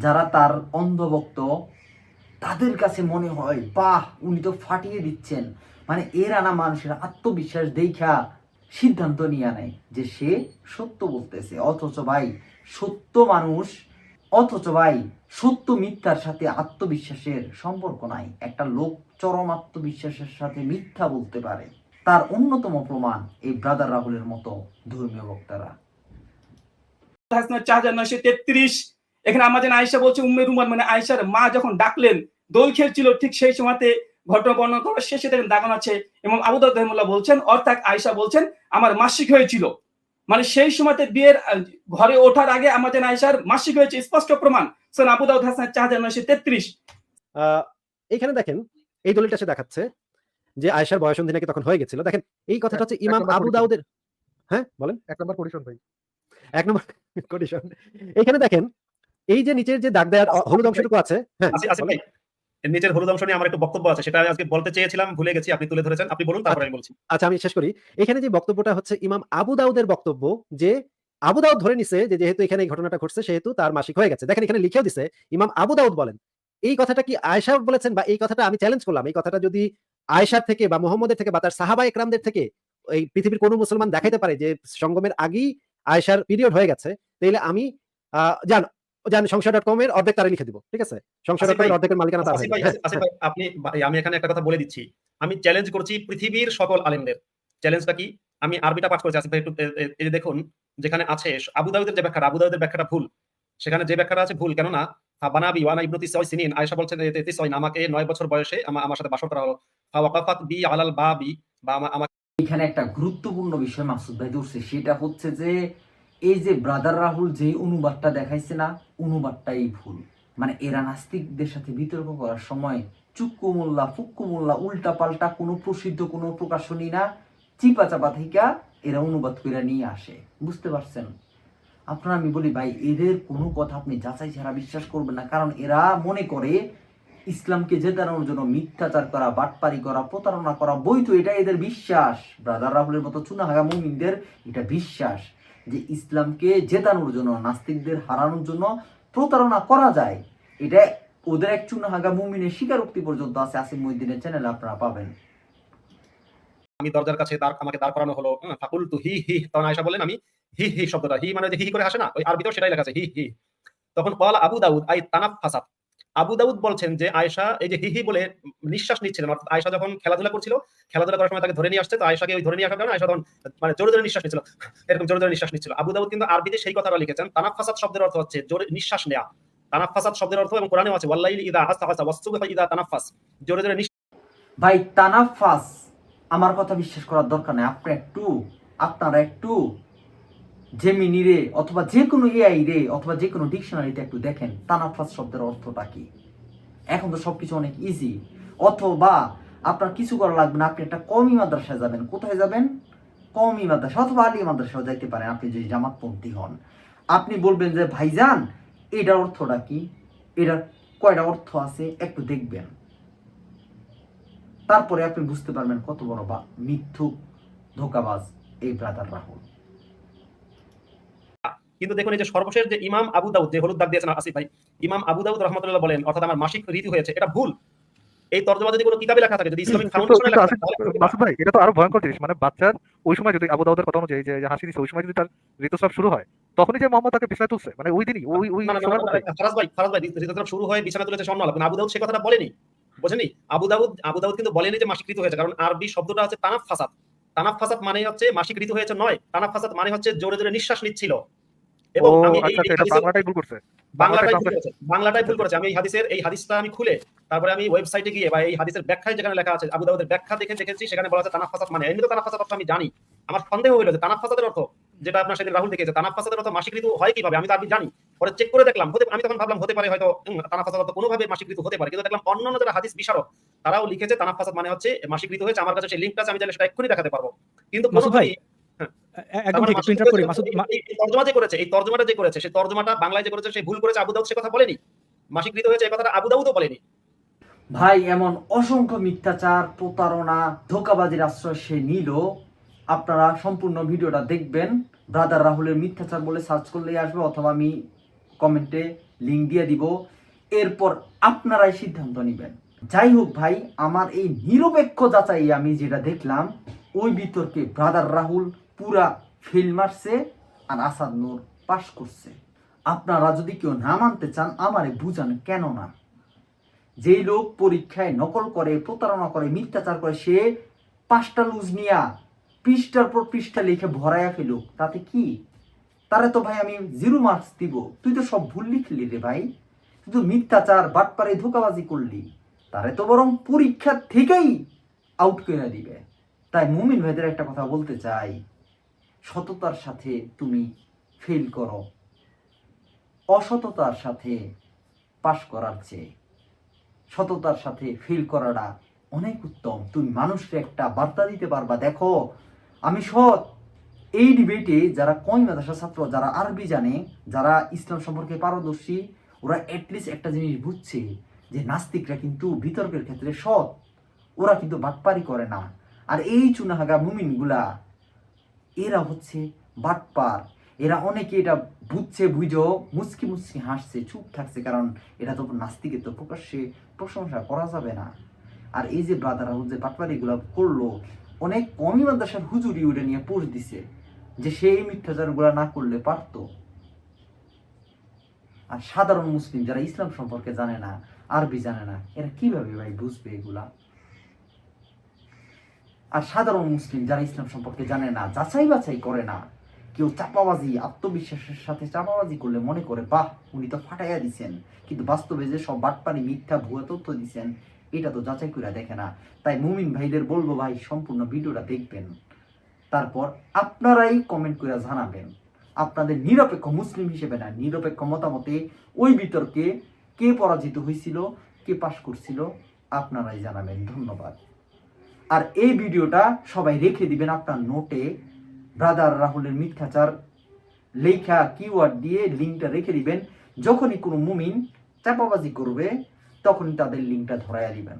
Speaker 1: যারা তার অন্ধভক্ত তাদের কাছে মনে হয় বাহ উনি তো ফাটিয়ে দিচ্ছেন। মানে এরা না মানুষের আত্মবিশ্বাস দেখা সিদ্ধান্ত নিয়ে নেয় যে সে সত্য বলতেছে, অথচ ভাই সত্য মিথ্যার সাথে আত্মবিশ্বাসের সম্পর্ক নাই। একটা লোক চরম আত্মবিশ্বাসের সাথে মিথ্যা বলতে পারে, তার অন্যতম প্রমাণ এই ব্রাদার রাহুলের মতো ধর্মীয় বক্তারা।
Speaker 4: হাসনাত 4933, এখানে আমাদের আয়েশা বলছে উম্মে রুমান মানে আয়েশার মা যখন ডাকলেন দোল খেলছিল, ঠিক সেই সময়তে ঘটনা বর্ণনা করার শেষে দেখেন দাগান আছে এবং আবু দাউদ রাহিমাহুল্লাহ বলছেন, অর্থাৎ আয়েশা বলছেন আমার মাসিক হয়েছিল, মানে সেই সময়তে বিয়ের ঘরে ওঠার আগে আমাদের আয়েশার মাসিক হয়েছে, স্পষ্ট প্রমাণ। সুনান আবু দাউদ হাসনাত 4933।
Speaker 6: এখানে দেখেন এই দলিলটা সে দেখাচ্ছে যে আয়েশার বয়ঃসন্ধি নাকি তখন হয়ে গেছিল। দেখেন এই কথাটা হচ্ছে ইমাম আবু দাউদের, হ্যাঁ বলেন, 1 নম্বর কন্ডিশন ভাই, 1 নম্বর কন্ডিশন। এখানে দেখেন এই যে নিচের যে দাগ দেওয়ার হলুদ অংশটুকু আছে, হ্যাঁ
Speaker 8: আসিফ ভাই, এর নিচের হলুদ অংশ নিয়ে আমার একটু বক্তব্য আছে, সেটা আজকে বলতে চেয়েছিলাম, ভুলে গেছি, আপনি তুলে ধরেছেন, আপনি বলুন তারপর আমি বলছি।
Speaker 6: আচ্ছা আমি শেষ করি। এখানে যে বক্তব্যটা হচ্ছে ইমাম আবু দাউদের বক্তব্য, যে আবু দাউদ ধরে নিছে যে যেহেতু এখানে এই ঘটনাটা ঘটছে সেহেতু তার মাসিক হয়ে গেছে। দেখেন এখানে লিখেও দিছে ইমাম আবু দাউদ বলেন। এই কথাটা কি আয়েশা বলেছেন, বা এই কথাটা আমি চ্যালেঞ্জ করলাম, এই কথাটা যদি আয়েশার থেকে বা মুহাম্মদের থেকে বা তার সাহাবা একরামদের থেকে এই পৃথিবীর কোনো মুসলমান দেখাইতে পারে যে সঙ্গমের আগেই আয়েশার পিরিয়ড হয়ে গেছে, তাহলে আমি জান সংসার.com এর অর্ধেক তারে লিখে দিব, ঠিক আছে? সংসার.com এর অর্ধেকের মালিকানা তার হয়ে যাবে।
Speaker 8: আসিফ ভাই, আমি এখানে একটা কথা বলে দিচ্ছি, আমি চ্যালেঞ্জ করছি পৃথিবীর সকল আলেমদের। চ্যালেঞ্জটা কি? আমি আরবিটা পাঠ করেছি, আসিফ ভাই একটু এই যে দেখুন, যেখানে আছে আবু দাউদের যে ব্যাখ্যা, আবু দাউদের ব্যাখ্যাটা ভুল, সেখানে যে ব্যাখ্যাটা আছে ভুল। কেননা বানাবি ওয়ানা ইবনু ৯ সিনিন, আয়েশা বলছেন ৯ আমাকে ৯ বছর বয়সে আমার সাথে বাসর করা হলো, ফাওয়াকাফাত বি আলাল বাবি, বা আমার
Speaker 1: এখানে একটা গুরুত্বপূর্ণ বিষয় মাসুদ ভাই ধরছে, সেটা হচ্ছে যে এই যে ব্রাদার রাহুল যে অনুবাদটা দেখাইছে না, অনুবাদটাই ভুল। মানে এরা নাস্তিকদের সাথে বিতর্ক করার সময় চুক্কু মোল্লা ফুক্কু মোল্লা উল্টা পাল্টা কোনো প্রসিদ্ধ কোনো প্রকাশনী না, চিপা চাপা থেকে এরা অনুবাদ করে নিয়ে আসে, বুঝতে পারছেন আপনারা? আমি বলি ভাই এদের কোনো কথা আপনি যাচাই ছাড়া বিশ্বাস করবেন না, কারণ এরা মনে করে ইসলামকে জেতানোর জন্য মিথ্যাচার করা, বাটপারি করা, প্রতারণা করা বৈধ, এটা এদের বিশ্বাস। ব্রাদার রাহুলের মতো চুনাহাগা মুমিনদের এটা বিশ্বাস যে ইসলামকে জেতানোর জন্য, নাস্তিকদের হারানোর জন্য প্রতারণা করা যায়। এটা ওদের এক চুনাহাগা মুমিনের স্বীকারোক্তি পর্যন্ত আছে, আসিফ মহিউদ্দিনের চ্যানেলে আপনারা পাবেন।
Speaker 8: আমি দরজার কাছে আমাকে দাঁড় করানো হলো, ফাকুলতু হি হি, তখন আয়েশা বলেন আমি হি হি শব্দটা, হি মানে যে হি করে হাসে না, ওই আরবিতেও সেটাই লেখা আছে হি হি। তখন ক্বালা আবু দাউদ আই তানাফফাসাত, আবু দাউদ বলছেন যে আয়েশা এই যে হি হি বলে নিঃশ্বাস নিচ্ছিলেন, অর্থাৎ আয়েশা যখন খেলাধুলা করছিল, খেলাধুলা করার সময় তাকে ধরে নিয়ে আসছে, তো আয়েশাকে ওই ধরে নিয়ে আসার কারণে আয়েশা তখন মানে জোরে জোরে নিঃশ্বাস নিচ্ছিল, এরকম জোরে জোরে নিঃশ্বাস নিচ্ছিল। আবু দাউদ কিন্তু আরবিতে সেই কথাটা লিখেছেন, তানাফফাসাত শব্দের অর্থ হচ্ছে জোরে নিঃশ্বাস নেওয়া। তানাফফাসাত শব্দের অর্থ এবং কোরআনেও আছে ওয়াল্লাইলি ইযা আসআসা ওয়াস-সুবহি ইযা তানাফফাস, জোরে জোরে
Speaker 1: ভাই তানাফাস আমার কথা বিশ্বাস করার দরকার নেই, আপনারা একটু জেমিনি রে অথবা যে কোনো এআই রে অথবা যে কোনো ডিকশনারিতে একটু দেখেন তানাফাস শব্দের অর্থটা কি। এখন তো সবকিছু অনেক ইজি, অথবা আপনার কিছু করা লাগবে না, আপনি একটা কওমি মাদ্রাসায় যাবেন। কোথায় যাবেন? কওমি মাদ্রাসা অথবা আলিয়া মাদ্রাসাও যাইতে পারেন, আপনি যদি জামাতপন্থী হন। আপনি বলবেন যে ভাইজান এটার অর্থটা কি, এটার কয়টা অর্থ আছে একটু দেখবেন, তারপরে আপনি বুঝতে পারবেন কত বড় বা মিথ্যুক ধোকাবাজ এই ব্রাদার রাহুল।
Speaker 8: কিন্তু দেখুন এই যে সর্বশেষ যে ইমাম আবু দাউদ যে হলুদ দাগ দিয়েছেন আসিফ ভাই, ইমাম আবু দাউদ রাহমাতুল্লাহ বলেন, অর্থাৎ আমার মাসিক ঋতু হয়েছে, এটা ভুল। এই তরজমা যদি কোনো কিতাবে লেখা থাকে, যদি ইসলামিক ফাউন্ডেশনে লেখা থাকে,
Speaker 10: মাসুদ ভাই এটা তো আরো ভয়ঙ্কর জিনিস। মানে বাচ্চার ওই সময় যদি আবু দাউদের কথা অনুযায়ী যে হাসি দিচ্ছে, ওই সময় যদি তার ঋতুস্রাব শুরু হয়, তখনই যে মোহাম্মদ তাকে বিছানায় তুলছে, মানে ওই দিনই ওই সময়ের মধ্যে।
Speaker 8: ফারাজ ভাই ঋতুস্রাব শুরু হয় বিছানা তুলেছে স্বর্ণ আলাপ, আবু দাউদ সেই কথাটা বলেনি, বোঝেনি? আবু দাউদ কিন্তু বলেনি যে মাসিক ঋতু হয়েছে, কারণ আরবি শব্দটা হচ্ছে তানাফফাসাত। তানাফফাসাত মানে হচ্ছে মাসিক ঋতু হয়েছে নয়, তানাফফাসাত মানে হচ্ছে জোরে জোরে নিঃশ্বাস নিচ্ছিল। এবং
Speaker 10: ও
Speaker 8: আমি
Speaker 10: আচ্ছা আচ্ছা, এটা বাংলাটাই ভুল করছে।
Speaker 8: বাংলাটাই ভুল
Speaker 10: translate-
Speaker 8: করেছে, বাংলাটাই ভুল করেছে। আমি এই হাদিসটা আমি খুলে তারপরে আমি ওয়েবসাইটে গিয়ে বা এই হাদিসের ব্যাখ্যায় যেখানে লেখা আছে আবু দাউদের ব্যাখ্যা দেখেছি, সেখানে বলা আছে তানাফাসাত মানে এমনি তো তানাফাসাত অর্থ আমি জানি, আমার সন্দেহ হইলো যে তানাফাসাতের অর্থ যেটা আপনার সেদিন রাহুল দেখেছে, তানাফাসাতের অর্থ মাসিক ঋতু হয় কিভাবে, আমি তো জানি। পরে চেক করে দেখলাম, আমি তখন ভাবলাম হতে পারে হয়তো তানাফাসাত অর্থ কোনোভাবে মাসিক ঋতু হতে পারে, কিন্তু দেখলাম অন্যান্য যারা হাদিস বিশারদ তারাও লিখেছে তানাফাসাত মানে হচ্ছে মাসিক ঋতু হয়েছে। আমার কাছে সেই লিংকটা আছে, আমি চাইলে সেটা এক্ষুনি দেখাতে পারবো। কিন্তু
Speaker 5: মাসুদ ভাই,
Speaker 8: কোনোভাবেই
Speaker 5: একদম ঠিক, একটু ইন্টারাপ্ট করি মাসুদ।
Speaker 8: এই তর্জমা যে করেছে, এই তর্জমাটা যে করেছে, সেই তর্জমাটা বাংলায় যে করেছে সে ভুল করেছে। আবু দাউদ সে কথা বলেনি, মাসিক ঋতু হয়েছে এই কথাটা আবু দাউদও বলেনি।
Speaker 1: ভাই এমন অসংখ্য মিথ্যাচার, প্রতারণা, ধোঁকাবাজির আশ্রয় সে নিল। আপনারা সম্পূর্ণ ভিডিওটা দেখবেন। ব্রাদার রাহুলের মিথ্যাচার বলে সার্চ করলেই আসবে, অথবা আমি কমেন্টে লিঙ্ক দিয়ে দিব। এরপর আপনারাই সিদ্ধান্ত নেবেন। যাই হোক ভাই, আমার এই নিরপেক্ষ যাচাই আমি যেটা দেখলাম, ওই বিতর্কে ব্রাদার রাহুল পুরা ফেল মারছে আর আসাদ নূর পাস করছে। আপনারা যদি কেউ না মানতে চান আমারে বুঝান, কেন না? যেই লোক পরীক্ষায় নকল করে, প্রতারণা করে, মিথ্যাচার করে, সে 5টা লুজ নিয়া পৃষ্ঠার পর পৃষ্ঠা লিখে ভরাইয়া ফেলুক, তাতে কি? তারে তো ভাই আমি 0 মার্কস দিব। তুই তো সব ভুল লিখলি রে ভাই, তুই তো মিথ্যাচার, বাটপারে, ধোঁকাবাজি করলি। তারে তো বরং পরীক্ষা থেকেই আউট করে দিবে। তাই মুমিন ভাইদের একটা কথা বলতে চাই, সততার সাথে তুমি ফেল করো, অসততার সাথে পাশ করার চেয়ে সততার সাথে ফেল করাটা অনেক উত্তম। তুমি মানুষকে একটা বার্তা দিতে পারবা, দেখো আমি সৎ। এই ডিবেটে যারা কম মাদ্রাসা ছাত্র, যারা আরবি জানে, যারা ইসলাম সম্পর্কে পারদর্শী, ওরা অ্যাটলিস্ট একটা জিনিস বুঝছে যে নাস্তিকরা কিন্তু বিতর্কের ক্ষেত্রে সৎ, ওরা কিন্তু বাটপারি করে না। আর এই চুনাহাগা মুমিনগুলা এরা হচ্ছে বাটপার। এরা অনেকে এটা বুঝছে, বুঝো মুচকি মুচকি হাসছে, চুপ থাকছে, কারণ এটা তো নাস্তিকের তো প্রকাশ্যে প্রশংসা করা যাবে না। আর এই যে ব্রাদার যে বাটপারিগুলো করলো, অনেক কমই মাদ্রাসার হুজুরি ওটা নিয়ে পোস্ট দিছে যে সেই মিথ্যাচারগুলা না করলে পারতো। আর সাধারণ মুসলিম যারা ইসলাম সম্পর্কে জানে না, আরবি জানে না, এরা কিভাবে ভাই বুঝবে এগুলা? আর সাধারণ মুসলিম যারা ইসলাম সম্পর্কে জানে না, যাচাই বাছাই করে না, কেউ চাপাবাজি, আত্মবিশ্বাসের সাথে চাপাবাজি করলে মনে করে বাহ উনি তো ফাটাইয়া দিছেন, কিন্তু বাস্তবে যে সব বাটপারি, মিথ্যা, ভুয়া তথ্য দিছেন এটা তো যাচাই করে দেখে না। তাই মুমিন ভাইদের বলবো, ভাই সম্পূর্ণ ভিডিওটা দেখবেন, তারপর আপনারাই কমেন্ট করে জানাবেন আপনাদের নিরপেক্ষ মুসলিম হিসেবে না, নিরপেক্ষ মতামতে ওই বিতর্কে কে পরাজিত হয়েছিল, কে পাশ করছিল, আপনারাই জানাবেন। ধন্যবাদ। আর এই ভিডিওটা সবাই রেখে দিবেন আপনার নোটে, ব্রাদার রাহুলের মিথ্যাচার লেখা কিওয়ার্ড দিয়ে লিঙ্কটা রেখে দিবেন। যখনই কোনো মুমিন চাপাবাজি করবে তখনই তাদের লিঙ্কটা ধরাইয়া দিবেন।